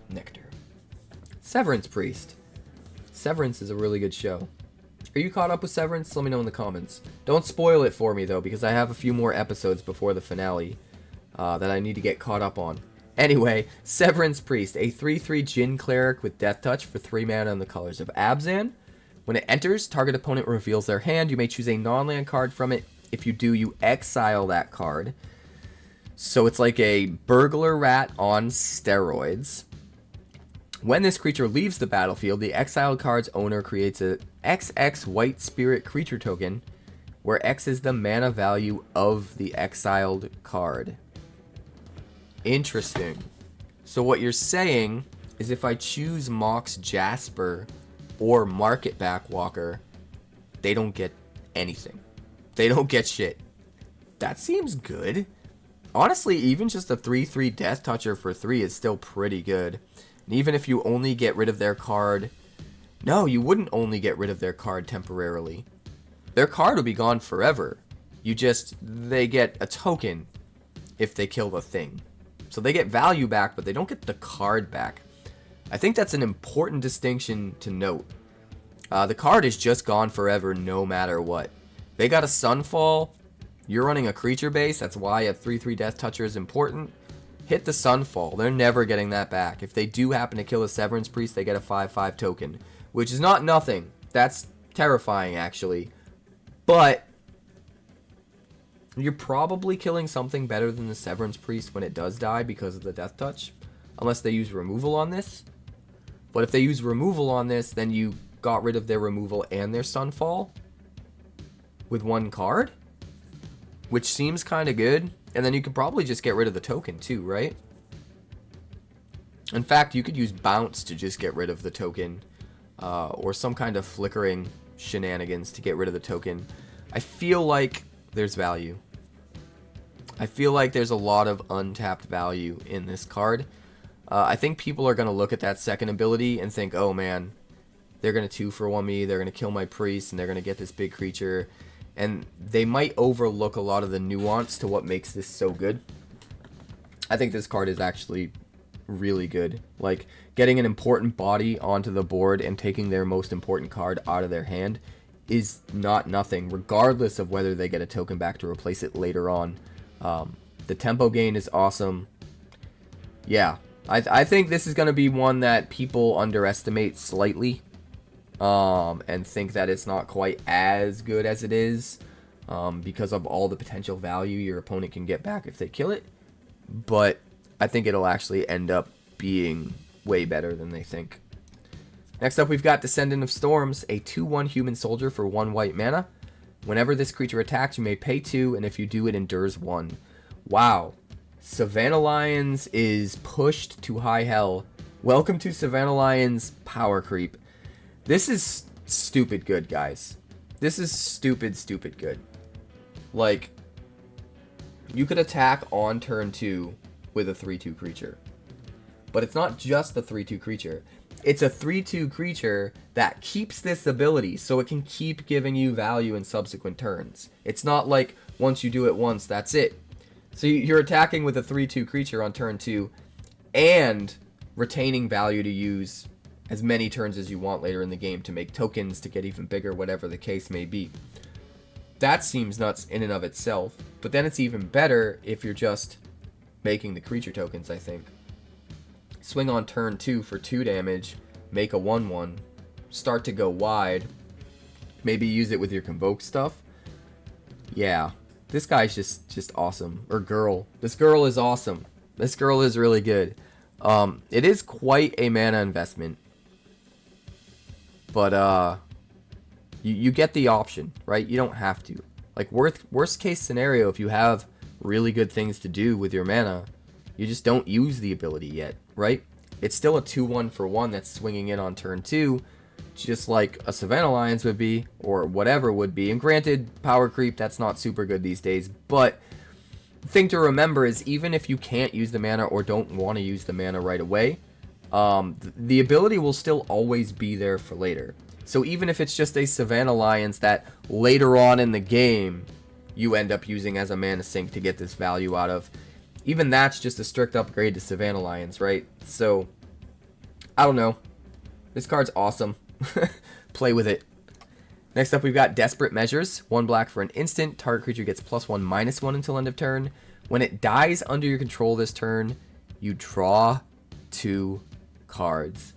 Nectar. Severance Priest. Severance is a really good show. Are you caught up with Severance? Let me know in the comments. Don't spoil it for me, though, because I have a few more episodes before the finale that I need to get caught up on. Anyway, Severance Priest, a 3/3 Djinn Cleric with Death Touch for 3 mana in the colors of Abzan. When it enters, target opponent reveals their hand. You may choose a non-land card from it. If you do, you exile that card. So it's like a burglar rat on steroids. When this creature leaves the battlefield, the exiled card's owner creates a XX White Spirit creature token, where X is the mana value of the exiled card. Interesting. So what you're saying is if I choose Mox Jasper or Market Backwalker, they don't get anything. They don't get shit. That seems good. Honestly, even just a 3/3 Death Toucher for 3 is still pretty good. And even if you only get rid of their card... No, you wouldn't only get rid of their card temporarily. Their card will be gone forever. They get a token if they kill the thing. So they get value back, but they don't get the card back. I think that's an important distinction to note. The card is just gone forever no matter what. They got a Sunfall. You're running a creature base. That's why a 3/3 Death Toucher is important. Hit the Sunfall. They're never getting that back. If they do happen to kill a Severance Priest, they get a 5/5 token, which is not nothing. That's terrifying, actually. But you're probably killing something better than the Severance Priest when it does die because of the Death Touch, unless they use removal on this. But if they use removal on this, then you got rid of their removal and their Sunfall with one card, which seems kind of good. And then you could probably just get rid of the token too, right? In fact, you could use Bounce to just get rid of the token, or some kind of flickering shenanigans to get rid of the token. I feel like there's value. I feel like there's a lot of untapped value in this card. I think people are going to look at that second ability and think, oh man, they're going to 2-for-1 me, they're going to kill my priest, and they're going to get this big creature. And they might overlook a lot of the nuance to what makes this so good. I think this card is actually really good. Like, getting an important body onto the board and taking their most important card out of their hand is not nothing, regardless of whether they get a token back to replace it later on. The tempo gain is awesome. Yeah, I think this is going to be one that people underestimate slightly. And think that it's not quite as good as it is, because of all the potential value your opponent can get back if they kill it. But I think it'll actually end up being way better than they think. Next up, we've got Descendant of Storms, a 2/1 human soldier for 1 white mana. Whenever this creature attacks, you may pay 2, and if you do, it endures 1. Wow. Savannah Lions is pushed to high hell. Welcome to Savannah Lions power creep. This is stupid good, guys. This is stupid good. Like, you could attack on turn 2 with a 3/2 creature. But it's not just a 3/2 creature. It's a 3/2 creature that keeps this ability, so it can keep giving you value in subsequent turns. It's not like, once you do it once, that's it. So you're attacking with a 3/2 creature on turn 2, and retaining value to use as many turns as you want later in the game to make tokens, to get even bigger, whatever the case may be. That seems nuts in and of itself, but then it's even better if you're just making the creature tokens, I think. Swing on turn 2 for 2 damage, make a 1/1, start to go wide, maybe use it with your Convoke stuff. Yeah, this guy's just awesome. Or girl. This girl is awesome. This girl is really good. It is quite a mana investment. But you get the option, right? You don't have to. Like, worst case scenario, if you have really good things to do with your mana, you just don't use the ability yet, right? It's still a 2/1 for 1 that's swinging in on turn 2, just like a Savannah Lions would be, or whatever would be. And granted, power creep, that's not super good these days, but the thing to remember is even if you can't use the mana or don't want to use the mana right away, the ability will still always be there for later. So even if it's just a Savannah Lions that later on in the game you end up using as a mana sink to get this value out of, even that's just a strict upgrade to Savannah Lions, right? So, I don't know. This card's awesome. Play with it. Next up, we've got Desperate Measures. 1 black for an instant. Target creature gets +1/-1 until end of turn. When it dies under your control this turn, you draw 2 cards.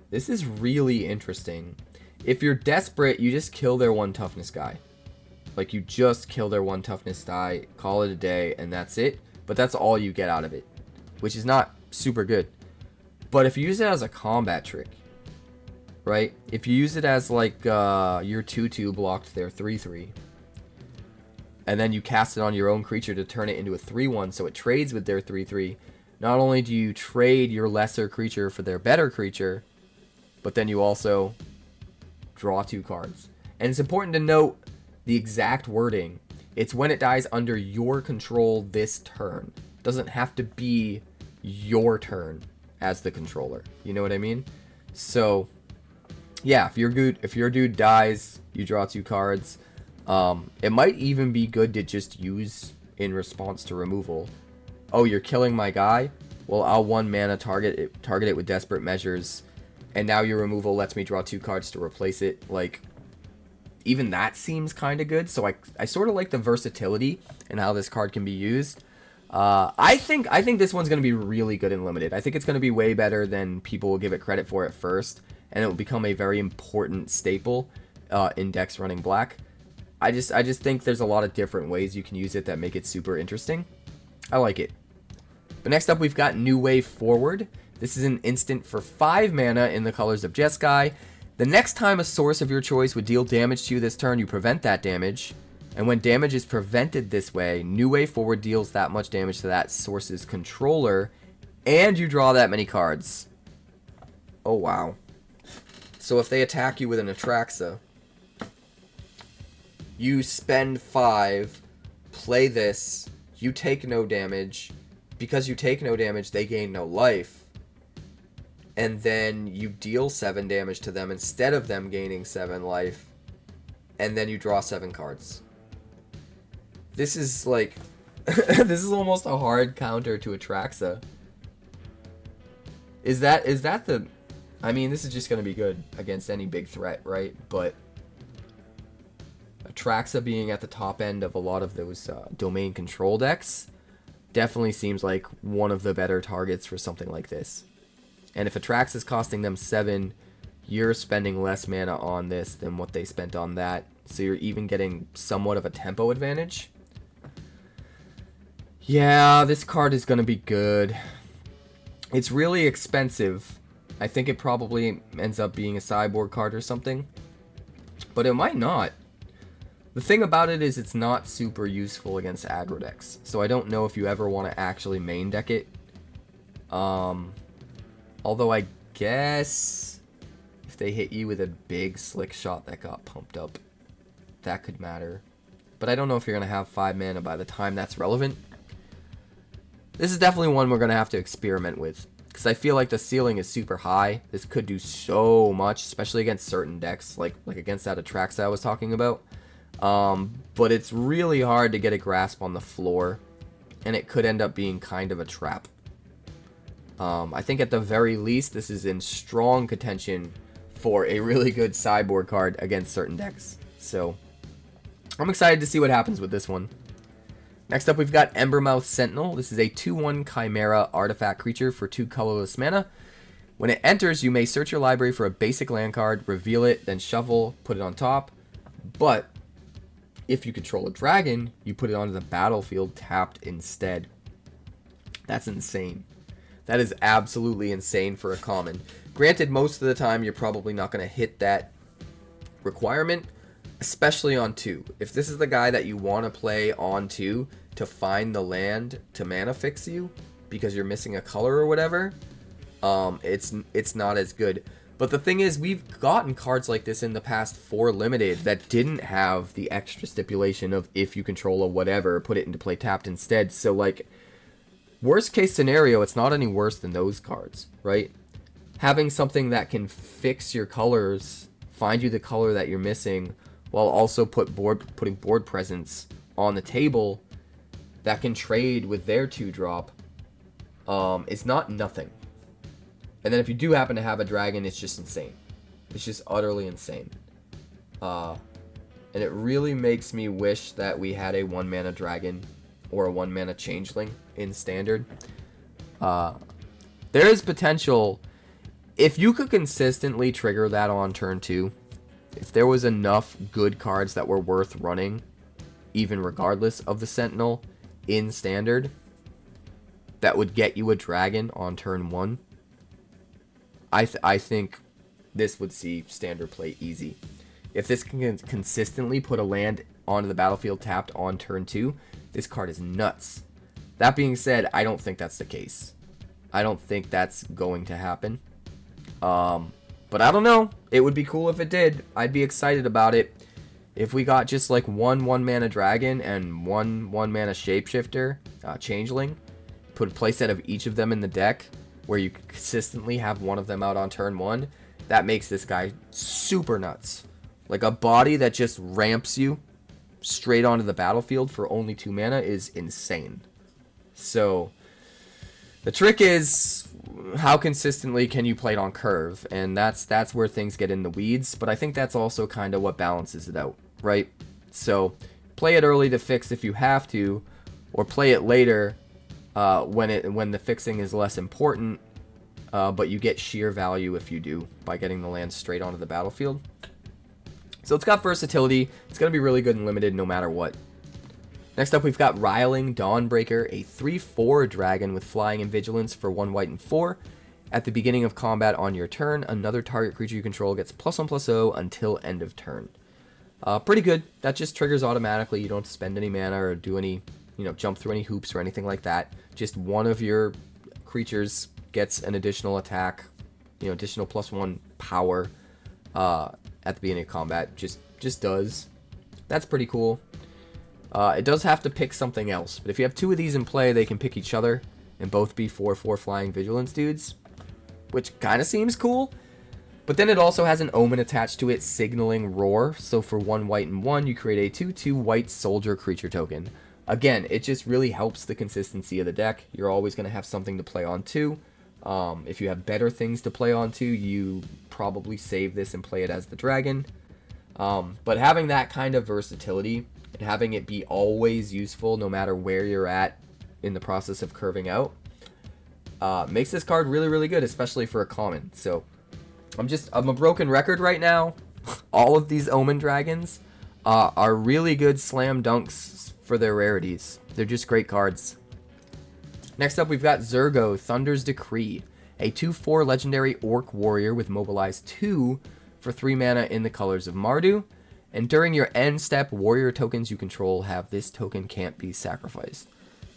This is really interesting. If you're desperate, you just kill their 1 toughness guy. Like, you just kill their 1 toughness die, call it a day, and that's it. But that's all you get out of it, which is not super good. But if you use it as a combat trick, right? If you use it as like your 2/2 blocked their 3/3, and then you cast it on your own creature to turn it into a 3/1, so it trades with their 3/3. Not only do you trade your lesser creature for their better creature, but then you also draw 2 cards. And it's important to note the exact wording. It's when it dies under your control this turn. It doesn't have to be your turn as the controller. You know what I mean? So, yeah, if your dude dies, you draw 2 cards. It might even be good to just use in response to removal. Oh, you're killing my guy? Well, I'll 1 mana target it with Desperate Measures, and now your removal lets me draw 2 cards to replace it. Like, even that seems kind of good. So I sort of like the versatility and how this card can be used. I think this one's going to be really good in Limited. I think it's going to be way better than people will give it credit for at first, and it will become a very important staple in decks running black. I just think there's a lot of different ways you can use it that make it super interesting. I like it. But next up, we've got New Wave Forward. This is an instant for 5 mana in the colors of Jeskai. The next time a source of your choice would deal damage to you this turn, you prevent that damage. And when damage is prevented this way, New Wave Forward deals that much damage to that source's controller, and you draw that many cards. Oh, wow. So if they attack you with an Atraxa, you spend 5, play this, you take no damage. Because you take no damage, they gain no life. And then you deal 7 damage to them instead of them gaining 7 life. And then you draw 7 cards. This is like... this is almost a hard counter to Atraxa. Is that the... I mean, this is just going to be good against any big threat, right? But Atraxa being at the top end of a lot of those domain control decks definitely seems like one of the better targets for something like this. And if Atraxa is costing them 7, you're spending less mana on this than what they spent on that. So you're even getting somewhat of a tempo advantage. Yeah, this card is going to be good. It's really expensive. I think it probably ends up being a sideboard card or something. But it might not. The thing about it is it's not super useful against aggro decks. So I don't know if you ever want to actually main deck it. Although I guess if they hit you with a big slick shot that got pumped up, that could matter. But I don't know if you're going to have 5 mana by the time that's relevant. This is definitely one we're going to have to experiment with, because I feel like the ceiling is super high. This could do so much, especially against certain decks, like against that Atraxa I was talking about. But it's really hard to get a grasp on the floor, and it could end up being kind of a trap. I think at the very least, this is in strong contention for a really good sideboard card against certain decks. So, I'm excited to see what happens with this one. Next up, we've got Embermouth Sentinel. This is a 2/1 Chimera artifact creature for 2 colorless mana. When it enters, you may search your library for a basic land card, reveal it, then shuffle, put it on top. But if you control a dragon, you put it onto the battlefield tapped instead. That's insane. That is absolutely insane for a common. Granted, most of the time, you're probably not going to hit that requirement, especially on 2. If this is the guy that you want to play on 2 to find the land to mana fix you because you're missing a color or whatever, it's not as good. But the thing is, we've gotten cards like this in the past for Limited that didn't have the extra stipulation of if you control a whatever, put it into play tapped instead. So, like, worst case scenario, it's not any worse than those cards, right? Having something that can fix your colors, find you the color that you're missing, while also putting board presence on the table that can trade with their 2-drop, is not nothing. And then if you do happen to have a dragon, it's just insane. It's just utterly insane. And it really makes me wish that we had a 1-mana dragon or a 1-mana changeling in Standard. There is potential. If you could consistently trigger that on turn 2, if there was enough good cards that were worth running, even regardless of the Sentinel in Standard, that would get you a dragon on turn 1, I think this would see Standard play easy. If this can consistently put a land onto the battlefield tapped on turn 2, this card is nuts. That being said, I don't think that's the case. I don't think that's going to happen. But I don't know. It would be cool if it did. I'd be excited about it. If we got just like one 1-mana dragon and one 1-mana shapeshifter, changeling, put a playset of each of them in the deck, where you consistently have one of them out on turn 1, that makes this guy super nuts. Like, a body that just ramps you straight onto the battlefield for only 2 mana is insane. So, the trick is, how consistently can you play it on curve? And that's where things get in the weeds, but I think that's also kind of what balances it out, right? So, play it early to fix if you have to, or play it later when the fixing is less important, but you get sheer value if you do by getting the land straight onto the battlefield. So it's got versatility. It's going to be really good and limited no matter what. Next up, we've got Riling Dawnbreaker, a 3/4 dragon with flying and vigilance for 1 white and 4. At the beginning of combat on your turn, another target creature you control gets +1/+0 until end of turn. Pretty good. That just triggers automatically. You don't have to spend any mana or do any, jump through any hoops or anything like that. Just one of your creatures gets an additional attack, additional +1 power at the beginning of combat. Just does. That's pretty cool. It does have to pick something else, but if you have 2 of these in play, they can pick each other and both be 4/4 flying vigilance dudes, which kind of seems cool. But then it also has an omen attached to it, signaling Roar. So for 1 white and 1, you create a 2/2 white soldier creature token. Again, it just really helps the consistency of the deck. You're always going to have something to play on too. If you have better things to play on too, you probably save this and play it as the dragon. But having that kind of versatility and having it be always useful no matter where you're at in the process of curving out makes this card really, really good, especially for a common. So I'm a broken record right now. All of these Omen Dragons are really good slam dunks for their rarities. They're just great cards. Next up, we've got Zurgo, Thunder's Decree, a 2/4 legendary orc warrior with mobilize 2 for 3 mana in the colors of Mardu. And during your end step, warrior tokens you control have this token can't be sacrificed.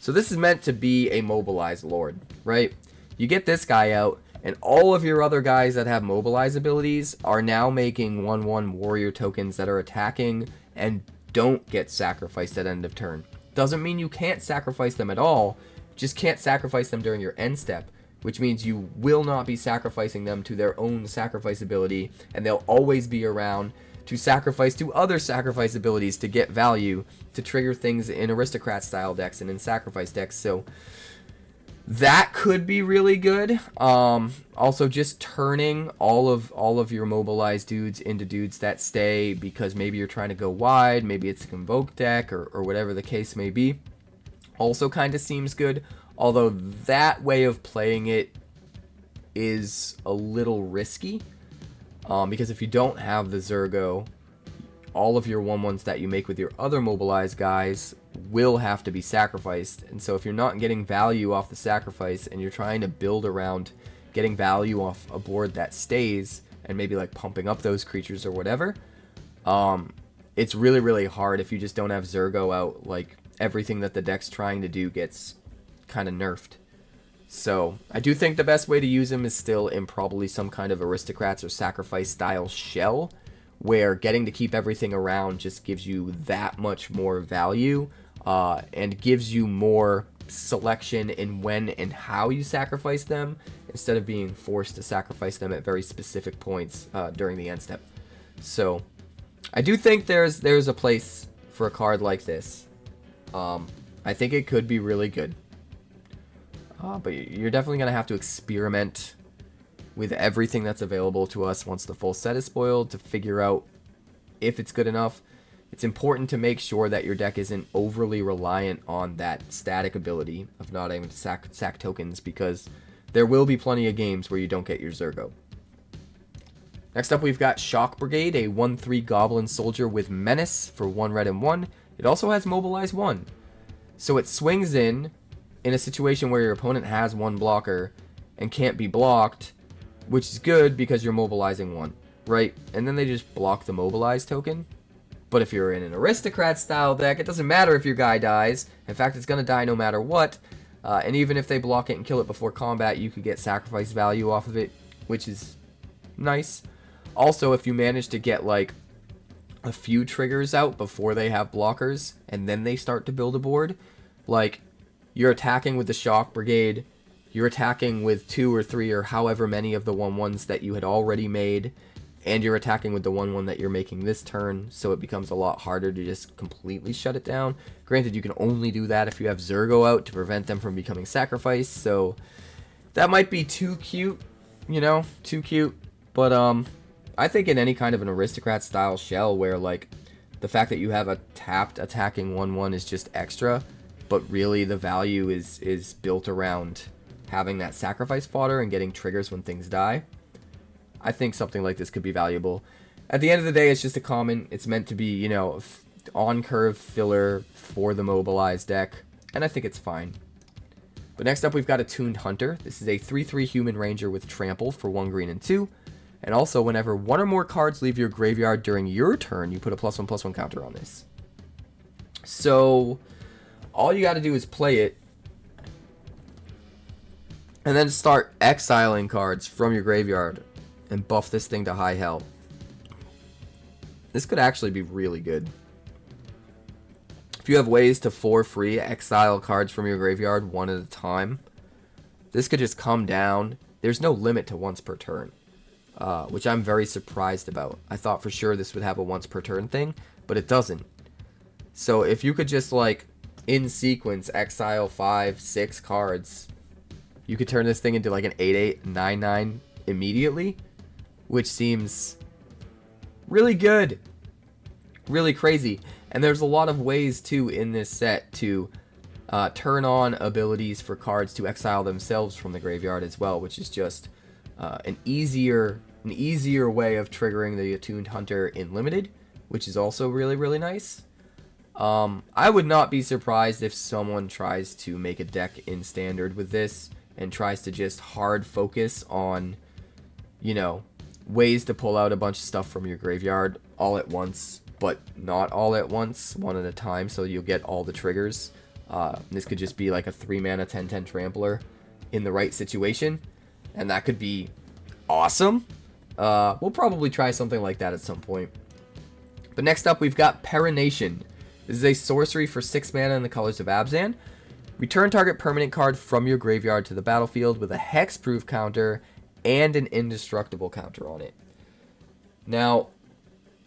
So this is meant to be a mobilize lord, right? You get this guy out, and all of your other guys that have mobilize abilities are now making 1/1 warrior tokens that are attacking and don't get sacrificed at end of turn. Doesn't mean you can't sacrifice them at all, just can't sacrifice them during your end step, which means you will not be sacrificing them to their own sacrifice ability, and they'll always be around to sacrifice to other sacrifice abilities to get value, to trigger things in aristocrat style decks and in sacrifice decks. So that could be really good. Also, just turning all of your mobilized dudes into dudes that stay because maybe you're trying to go wide, maybe it's a convoke deck or whatever the case may be, also kind of seems good. Although that way of playing it is a little risky, because if you don't have the Zurgo, all of your 1/1s that you make with your other mobilized guys will have to be sacrificed. And so if you're not getting value off the sacrifice and you're trying to build around getting value off a board that stays and maybe like pumping up those creatures or whatever, it's really, really hard if you just don't have Zurgo out. Like, everything that the deck's trying to do gets kind of nerfed. So I do think the best way to use him is still in probably some kind of aristocrats or sacrifice style shell, where getting to keep everything around just gives you that much more value, and gives you more selection in when and how you sacrifice them, instead of being forced to sacrifice them at very specific points during the end step. So I do think there's a place for a card like this. I think it could be really good. But you're definitely going to have to experiment with everything that's available to us once the full set is spoiled to figure out if it's good enough. It's important to make sure that your deck isn't overly reliant on that static ability of not able to sack tokens, because there will be plenty of games where you don't get your Zergo. Next up, we've got Shock Brigade, a 1/3 Goblin Soldier with Menace for 1 red and 1. It also has Mobilize 1. So it swings in a situation where your opponent has 1 blocker and can't be blocked, which is good because you're mobilizing 1, right? And then they just block the Mobilize token. But if you're in an aristocrat style deck, it doesn't matter if your guy dies. In fact, it's going to die no matter what. And even if they block it and kill it before combat, you could get sacrifice value off of it, which is nice. Also, if you manage to get like a few triggers out before they have blockers and then they start to build a board, like you're attacking with the Shock Brigade, you're attacking with 2 or 3 or however many of the 1/1s that you had already made, and you're attacking with the 1/1 that you're making this turn, so it becomes a lot harder to just completely shut it down. Granted, you can only do that if you have Zergo out to prevent them from becoming sacrificed, so that might be too cute, you know, too cute. But I think in any kind of an aristocrat style shell where like the fact that you have a tapped attacking 1/1 is just extra, but really the value is built around having that sacrifice fodder and getting triggers when things die, I think something like this could be valuable. At the end of the day, it's just a common. It's meant to be, you know, on-curve filler for the mobilized deck, and I think it's fine. But next up, we've got Attuned Hunter. This is a 3/3 Human Ranger with Trample for 1 green and 2. And also, whenever 1 or more cards leave your graveyard during your turn, you put a +1/+1 counter on this. So all you got to do is play it, and then start exiling cards from your graveyard and buff this thing to high hell. This could actually be really good. If you have ways to for free exile cards from your graveyard 1 at a time, this could just come down. There's no limit to once per turn, which I'm very surprised about. I thought for sure this would have a once per turn thing, but it doesn't. So if you could just like in sequence exile 5, 6 cards, you could turn this thing into like an 8/8, 9/9 immediately, which seems really good, really crazy. And there's a lot of ways too in this set to turn on abilities for cards to exile themselves from the graveyard as well, which is just an easier way of triggering the Attuned Hunter in Limited, which is also really, really nice. I would not be surprised if someone tries to make a deck in Standard with this and tries to just hard focus on, you know, ways to pull out a bunch of stuff from your graveyard all at once, but not all at once, 1 at a time, so you'll get all the triggers. This could just be like a 3-mana 10/10 Trampler in the right situation, and that could be awesome. We'll probably try something like that at some point. But next up, we've got Perenation. This is a sorcery for 6 mana in the colors of Abzan. Return target permanent card from your graveyard to the battlefield with a hexproof counter and an indestructible counter on it. Now,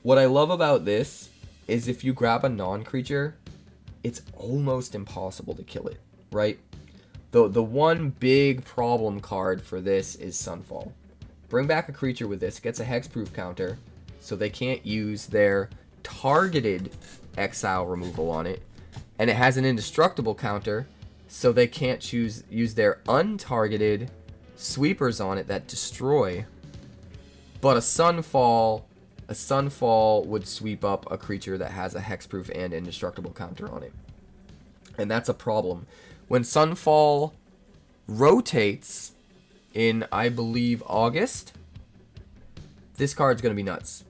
what I love about this is if you grab a non-creature, it's almost impossible to kill it, right? The one big problem card for this is Sunfall. Bring back a creature with this, gets a hexproof counter, so they can't use their targeted exile removal on it, and it has an indestructible counter, so they can't use their untargeted sweepers on it that destroy. But a Sunfall would sweep up a creature that has a hexproof and indestructible counter on it, and that's a problem. When Sunfall rotates in, I believe, August, this card's gonna be nuts.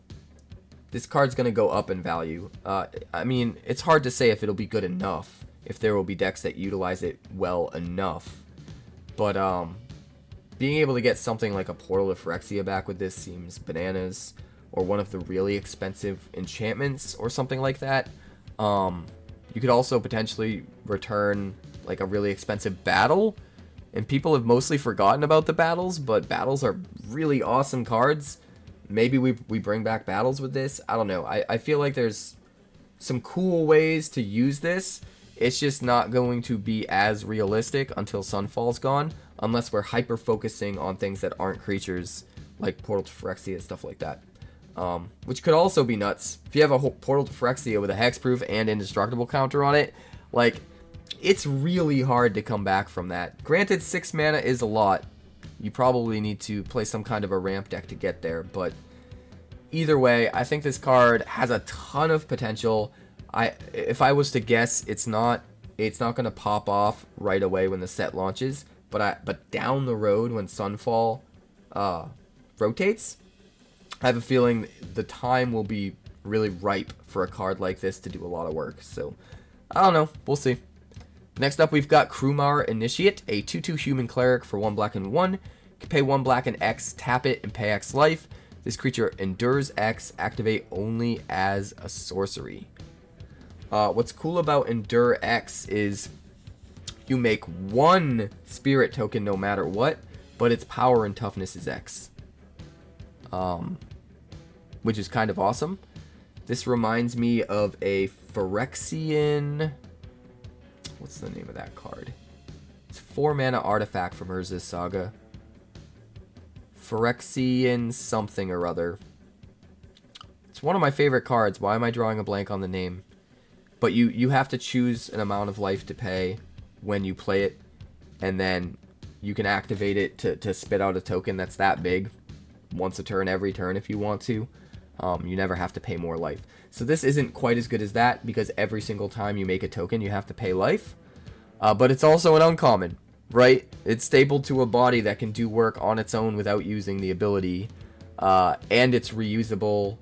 This card's gonna go up in value. I mean, it's hard to say if it'll be good enough, if there will be decks that utilize it well enough. But being able to get something like a Portal of Phyrexia back with this seems bananas, or one of the really expensive enchantments or something like that. You could also potentially return like a really expensive battle, and people have mostly forgotten about the battles, but battles are really awesome cards. Maybe we bring back battles with this. I don't know. I feel like there's some cool ways to use this. It's just not going to be as realistic until Sunfall's gone, unless we're hyper focusing on things that aren't creatures, like Portal to Phyrexia and stuff like that. Which could also be nuts. If you have a whole Portal to Phyrexia with a hexproof and indestructible counter on it, like, it's really hard to come back from that. Granted, 6 mana is a lot. You probably need to play some kind of a ramp deck to get there, but either way, I think this card has a ton of potential. If I was to guess, it's not going to pop off right away when the set launches, but down the road when Sunfall rotates, I have a feeling the time will be really ripe for a card like this to do a lot of work. So, I don't know. We'll see. Next up, we've got Krumar Initiate, a 2/2 human cleric for 1 black and 1. You can pay 1 black and X, tap it, and pay X life. This creature endures X, activate only as a sorcery. What's cool about Endure X is you make 1 spirit token no matter what, but its power and toughness is X. Which is kind of awesome. This reminds me of a Phyrexian... What's the name of that card? It's 4 mana artifact from Urza's Saga. Phyrexian something or other. It's one of my favorite cards. Why am I drawing a blank on the name? But you have to choose an amount of life to pay when you play it, and then you can activate it to spit out a token that's that big once a turn, every turn if you want to. You never have to pay more life. So this isn't quite as good as that, because every single time you make a token you have to pay life. But it's also an uncommon, right? It's stapled to a body that can do work on its own without using the ability. And it's reusable.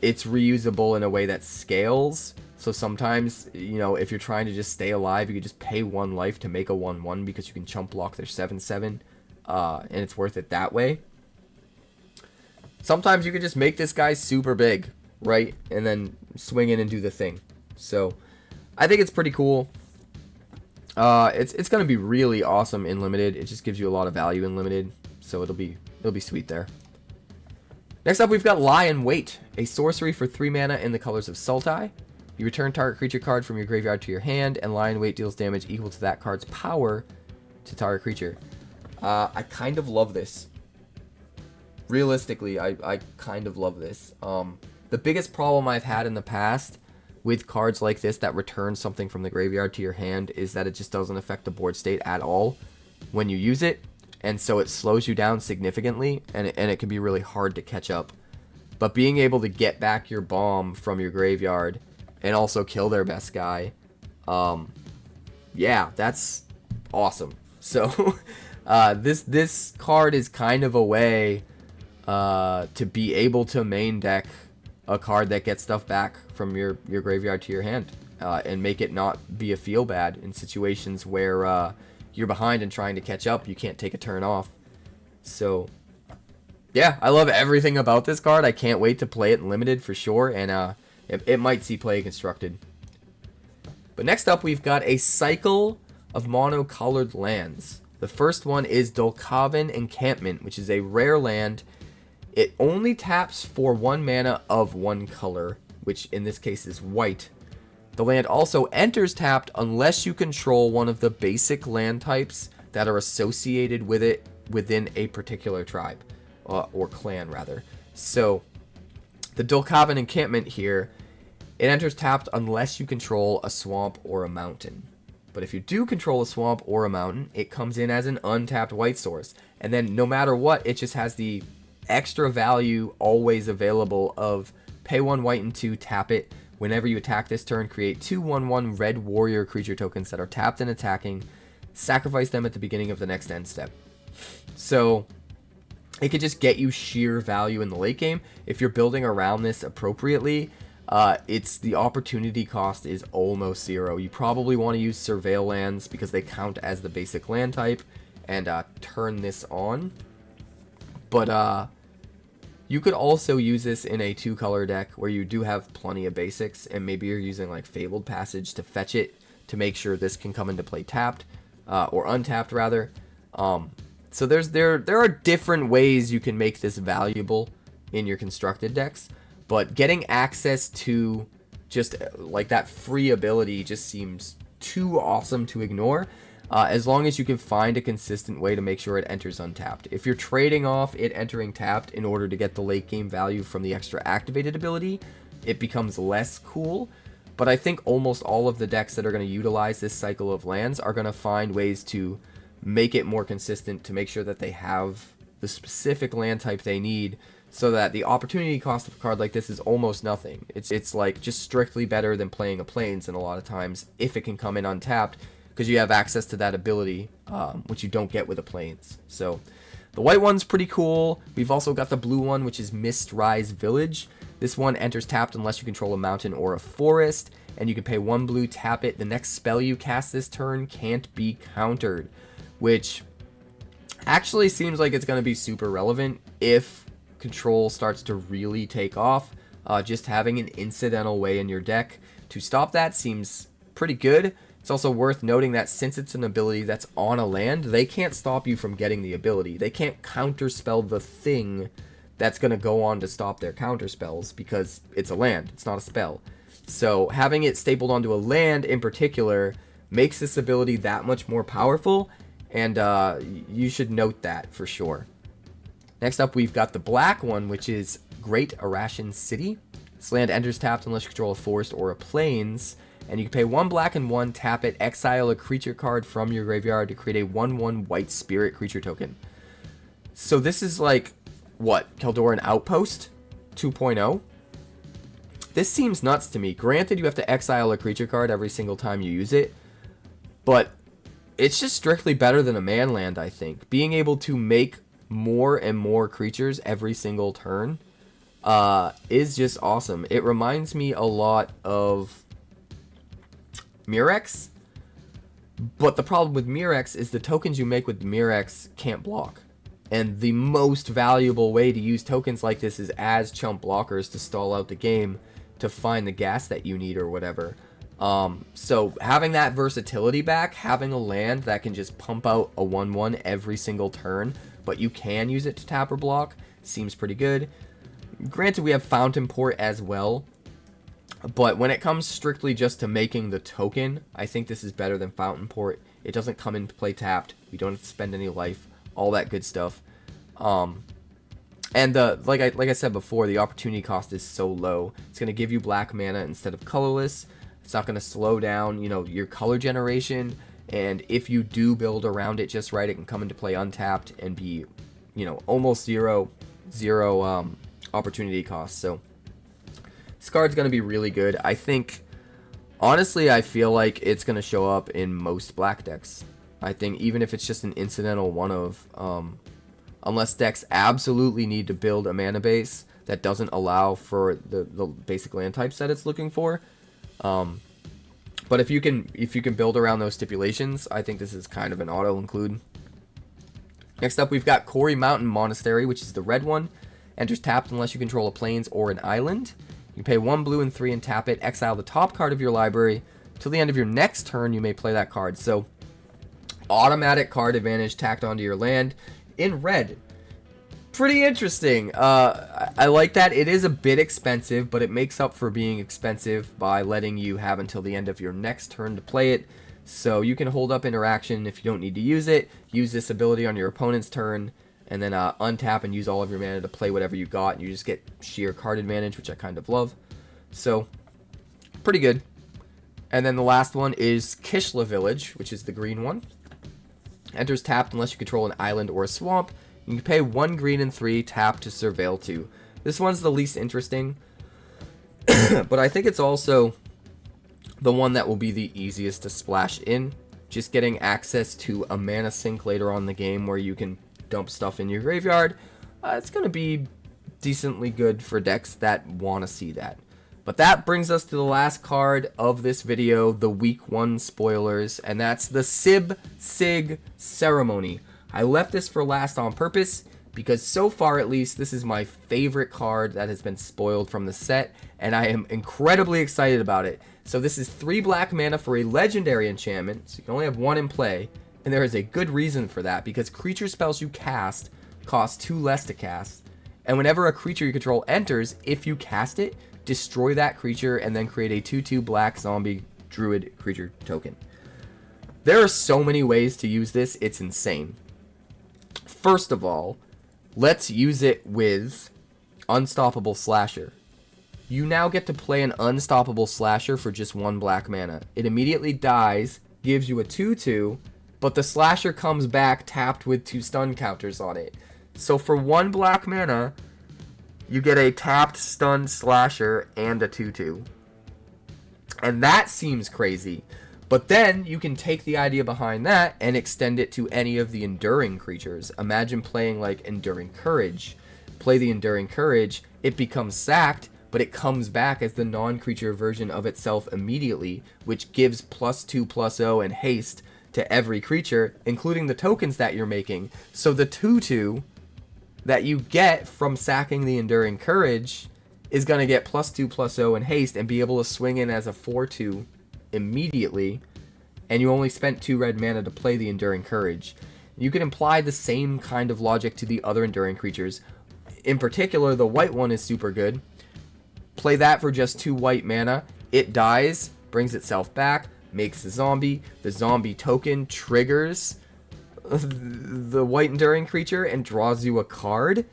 It's reusable in a way that scales. So sometimes, you know, if you're trying to just stay alive, you could just pay 1 life to make a 1/1 because you can chump block their 7/7. And it's worth it that way. Sometimes you could just make this guy super big, right? And then swing in and do the thing. So I think it's pretty cool. It's going to be really awesome in Limited. It just gives you a lot of value in Limited. So it'll be sweet there. Next up, we've got Lie in Wait, a sorcery for 3 mana in the colors of Sultai. You return target creature card from your graveyard to your hand, and Lie in Wait deals damage equal to that card's power to target creature. I kind of love this. Realistically, I kind of love this. The biggest problem I've had in the past with cards like this that return something from the graveyard to your hand is that it just doesn't affect the board state at all when you use it, and so it slows you down significantly, and it can be really hard to catch up. But being able to get back your bomb from your graveyard and also kill their best guy, yeah, that's awesome. So this card is kind of a way to be able to main deck a card that gets stuff back from your graveyard to your hand, and make it not be a feel bad in situations where you're behind and trying to catch up. You can't take a turn off. So yeah, I love everything about this card. I can't wait to play it in Limited for sure, and it might see play Constructed. But next up, we've got a cycle of mono-colored lands. The first one is Dolkavan Encampment, which is a rare land. It only taps for 1 mana of 1 color, which in this case is white. The land also enters tapped unless you control one of the basic land types that are associated with it within a particular tribe, or clan rather. So the Dolkavan Encampment here, it enters tapped unless you control a swamp or a mountain. But if you do control a swamp or a mountain, it comes in as an untapped white source. And then no matter what, it just has the extra value always available of pay 1 white and 2, tap it. Whenever you attack this turn, create 2 1/1 red warrior creature tokens that are tapped and attacking. Sacrifice them at the beginning of the next end step. So it could just get you sheer value in the late game if you're building around this appropriately. it's the opportunity cost is almost zero. You probably want to use Surveil lands because they count as the basic land type, and turn this on. But you could also use this in a 2-color deck where you do have plenty of basics, and maybe you're using like Fabled Passage to fetch it to make sure this can come into play tapped, or untapped rather. So there are different ways you can make this valuable in your constructed decks, but getting access to just like that free ability just seems too awesome to ignore. As long as you can find a consistent way to make sure it enters untapped. If you're trading off it entering tapped in order to get the late game value from the extra activated ability, it becomes less cool. But I think almost all of the decks that are going to utilize this cycle of lands are going to find ways to make it more consistent, to make sure that they have the specific land type they need, so that the opportunity cost of a card like this is almost nothing. It's like just strictly better than playing a Plains, and a lot of times if it can come in untapped, because you have access to that ability, which you don't get with a Plains. So the white one's pretty cool. We've also got the blue one, which is Mistrise Village. This one enters tapped unless you control a mountain or a forest, and you can pay 1 blue, tap it. The next spell you cast this turn can't be countered, which actually seems like it's going to be super relevant if control starts to really take off. Just having an incidental way in your deck to stop that seems pretty good. It's also worth noting that since it's an ability that's on a land, they can't stop you from getting the ability. They can't counterspell the thing that's going to go on to stop their counterspells because it's a land. It's not a spell. So having it stapled onto a land in particular makes this ability that much more powerful, and you should note that for sure. Next up, we've got the black one, which is Great Arashan City. This land enters tapped unless you control a forest or a plains, and you can pay 1 black and 1, tap it, exile a creature card from your graveyard to create a 1/1 white spirit creature token. So this is like, what, Kaldor Outpost 2.0? This seems nuts to me. Granted, you have to exile a creature card every single time you use it, but it's just strictly better than a man land, I think. Being able to make more and more creatures every single turn is just awesome. It reminds me a lot of Mirrex, but the problem with Mirrex is the tokens you make with Mirrex can't block. And the most valuable way to use tokens like this is as chump blockers to stall out the game to find the gas that you need or whatever. So having that versatility back, having a land that can just pump out a 1/1 every single turn, but you can use it to tap or block, seems pretty good. Granted, we have Fountain Port as well, but when it comes strictly just to making the token, I think this is better than Fountain Port. It doesn't come into play tapped. You don't have to spend any life, all that good stuff. And like I said before, the opportunity cost is so low. It's going to give you black mana instead of colorless. It's not going to slow down, your color generation. And if you do build around it just right, it can come into play untapped and be, almost zero opportunity cost. So this card's going to be really good. I think, honestly, I feel like it's going to show up in most black decks. I think even if it's just an incidental one of, unless decks absolutely need to build a mana base that doesn't allow for the basic land types that it's looking for. But if you can build around those stipulations, I think this is kind of an auto include. Next up, we've got Quarry Mountain Monastery, which is the red one. Enters tapped unless you control a plains or an island. You pay 1 blue and 3 and tap it. Exile the top card of your library. Till the end of your next turn, you may play that card. So automatic card advantage tacked onto your land in red. Pretty interesting. I like that. It is a bit expensive, but it makes up for being expensive by letting you have until the end of your next turn to play it. So you can hold up interaction if you don't need to use it. Use this ability on your opponent's turn, and then untap and use all of your mana to play whatever you got. And you just get sheer card advantage, which I kind of love. So pretty good. And then the last one is Kishla Village, which is the green one. Enters tapped unless you control an island or a swamp. You can pay 1 green and 3, tap to Surveil 2. This one's the least interesting, but I think it's also the one that will be the easiest to splash in. Just getting access to a mana sink later on in the game where you can dump stuff in your graveyard. It's going to be decently good for decks that want to see that. But that brings us to the last card of this video, the week 1 spoilers, and that's the 𝑠IB/𝑠IG Ceremony. I left this for last on purpose because so far at least this is my favorite card that has been spoiled from the set, and I am incredibly excited about it. So this is 3 black mana for a legendary enchantment, so you can only have 1 in play, and there is a good reason for that, because creature spells you cast cost 2 less to cast, and whenever a creature you control enters, if you cast it, destroy that creature and then create a 2/2 black zombie druid creature token. There are so many ways to use this, it's insane. First of all, let's use it with Unstoppable Slasher. You now get to play an Unstoppable Slasher for just 1 black mana. It immediately dies, gives you a 2/2, but the Slasher comes back tapped with 2 stun counters on it. So for 1 black mana, you get a tapped stun Slasher and a 2/2. And that seems crazy. But then you can take the idea behind that and extend it to any of the enduring creatures. Imagine playing like Enduring Courage. Play the Enduring Courage, it becomes sacked, but it comes back as the non-creature version of itself immediately, which gives +2/+0 and haste to every creature, including the tokens that you're making. So the 2/2 that you get from sacking the Enduring Courage is going to get +2/+0 and haste and be able to swing in as a 4/2 immediately, and you only spent 2 red mana to play the Enduring Courage. You can imply the same kind of logic to the other enduring creatures. In particular, the white one is super good. Play that for just 2 white mana. It dies, brings itself back, makes a zombie. The zombie token triggers the white enduring creature and draws you a card.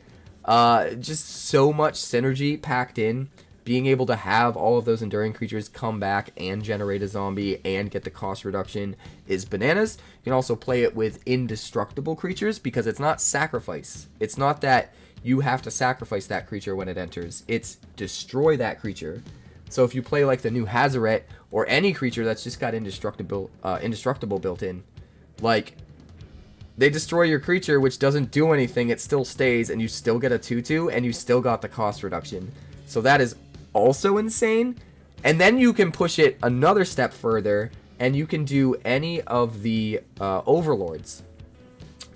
Just so much synergy packed in. Being able to have all of those enduring creatures come back and generate a zombie and get the cost reduction is bananas. You can also play it with indestructible creatures because it's not sacrifice. It's not that you have to sacrifice that creature when it enters. It's destroy that creature. So if you play like the new Hazoret or any creature that's just got indestructible built in, like they destroy your creature, which doesn't do anything, it still stays, and you still get a 2/2, and you still got the cost reduction. So that is also insane. And then you can push it another step further, and you can do any of the overlords.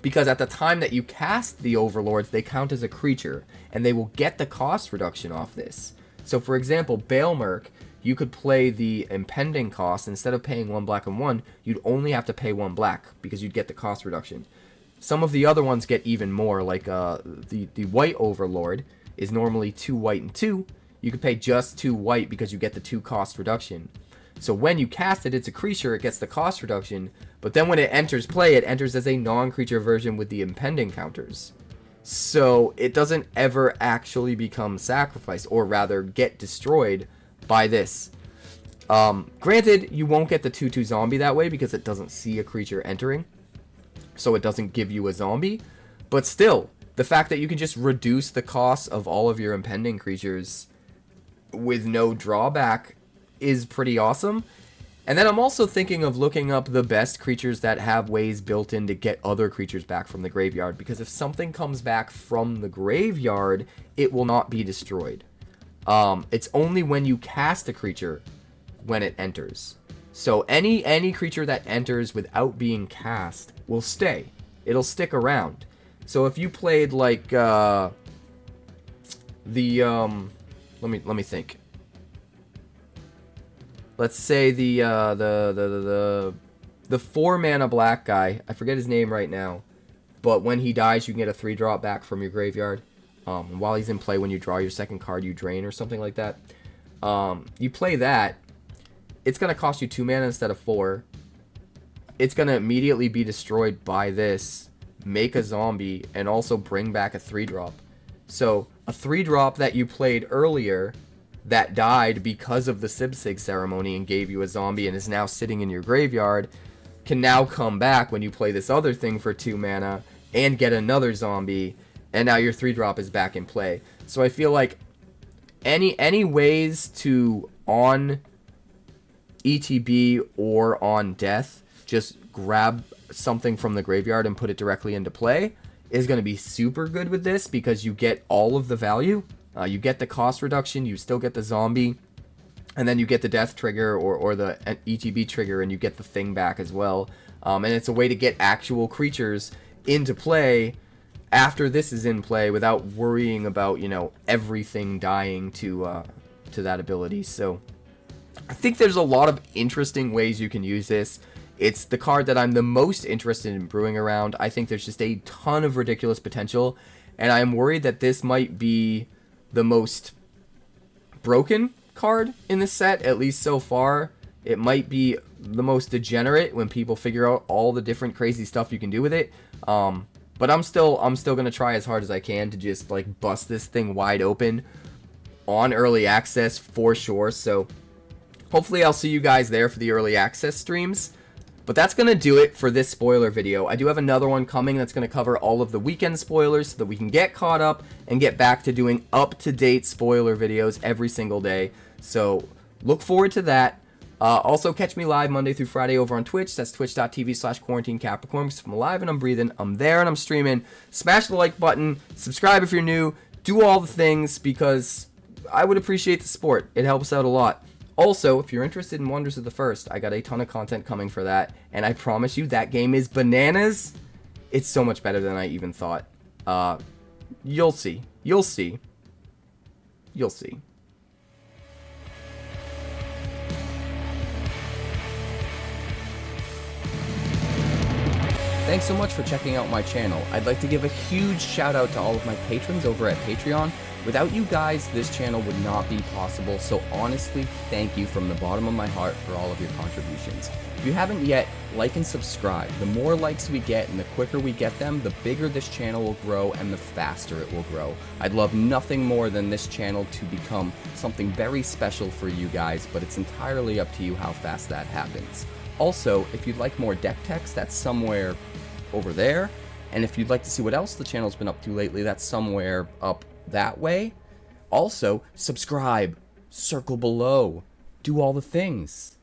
Because at the time that you cast the overlords, they count as a creature, and they will get the cost reduction off this. So for example, Baelmerk, you could play the impending cost. Instead of paying 1 black and 1, you'd only have to pay 1 black because you'd get the cost reduction. Some of the other ones get even more, like the white overlord is normally 2 white and 2. You could pay just 2 white because you get the 2 cost reduction. So when you cast it, it's a creature, it gets the cost reduction, but then when it enters play, it enters as a non-creature version with the impending counters. So it doesn't ever actually become sacrificed, or rather get destroyed by this. Granted, you won't get the 2/2 zombie that way because it doesn't see a creature entering, so it doesn't give you a zombie. But still, the fact that you can just reduce the cost of all of your impending creatures with no drawback is pretty awesome. And then I'm also thinking of looking up the best creatures that have ways built in to get other creatures back from the graveyard, because if something comes back from the graveyard, it will not be destroyed. It's only when you cast a creature when it enters. So any creature that enters without being cast will stay. It'll stick around. So if you played like let me think. Let's say the 4 mana black guy. I forget his name right now, but when he dies, you can get a 3-drop back from your graveyard. While he's in play, when you draw your second card, you drain or something like that. You play that. It's gonna cost you 2 mana instead of 4. It's gonna immediately be destroyed by this, make a zombie, and also bring back a 3-drop. So a 3-drop that you played earlier that died because of the 𝑠IB/𝑠IG ceremony and gave you a zombie and is now sitting in your graveyard can now come back when you play this other thing for 2 mana and get another zombie, and now your 3-drop is back in play. So I feel like any ways to, on ETB or on death, just grab something from the graveyard and put it directly into play is going to be super good with this, because you get all of the value. You get the cost reduction, you still get the zombie, and then you get the death trigger or the ETB trigger, and you get the thing back as well. And it's a way to get actual creatures into play after this is in play without worrying about, you know, everything dying to that ability. So I think there's a lot of interesting ways you can use this. It's the card that I'm the most interested in brewing around. I think there's just a ton of ridiculous potential, and I'm worried that this might be the most broken card in the set, at least so far. It might be the most degenerate when people figure out all the different crazy stuff you can do with it. But I'm still gonna try as hard as I can to just like bust this thing wide open on early access for sure. So hopefully I'll see you guys there for the early access streams. But that's going to do it for this spoiler video. I do have another one coming that's going to cover all of the weekend spoilers so that we can get caught up and get back to doing up-to-date spoiler videos every single day. So look forward to that. Also, catch me live Monday through Friday over on Twitch. That's twitch.tv/QuarantineCapricorn. Because if I'm alive and I'm breathing, I'm there and I'm streaming. Smash the like button. Subscribe if you're new. Do all the things because I would appreciate the support. It helps out a lot. Also, if you're interested in Wonders of the First, I got a ton of content coming for that, and I promise you that game is bananas. It's so much better than I even thought. You'll see. You'll see. You'll see. Thanks so much for checking out my channel. I'd like to give a huge shout out to all of my patrons over at Patreon. Without you guys, this channel would not be possible, so honestly, thank you from the bottom of my heart for all of your contributions. If you haven't yet, like and subscribe. The more likes we get and the quicker we get them, the bigger this channel will grow and the faster it will grow. I'd love nothing more than this channel to become something very special for you guys, but it's entirely up to you how fast that happens. Also, if you'd like more deck text, that's somewhere over there. And if you'd like to see what else the channel's been up to lately, that's somewhere up that way. Also, subscribe, circle below, do all the things.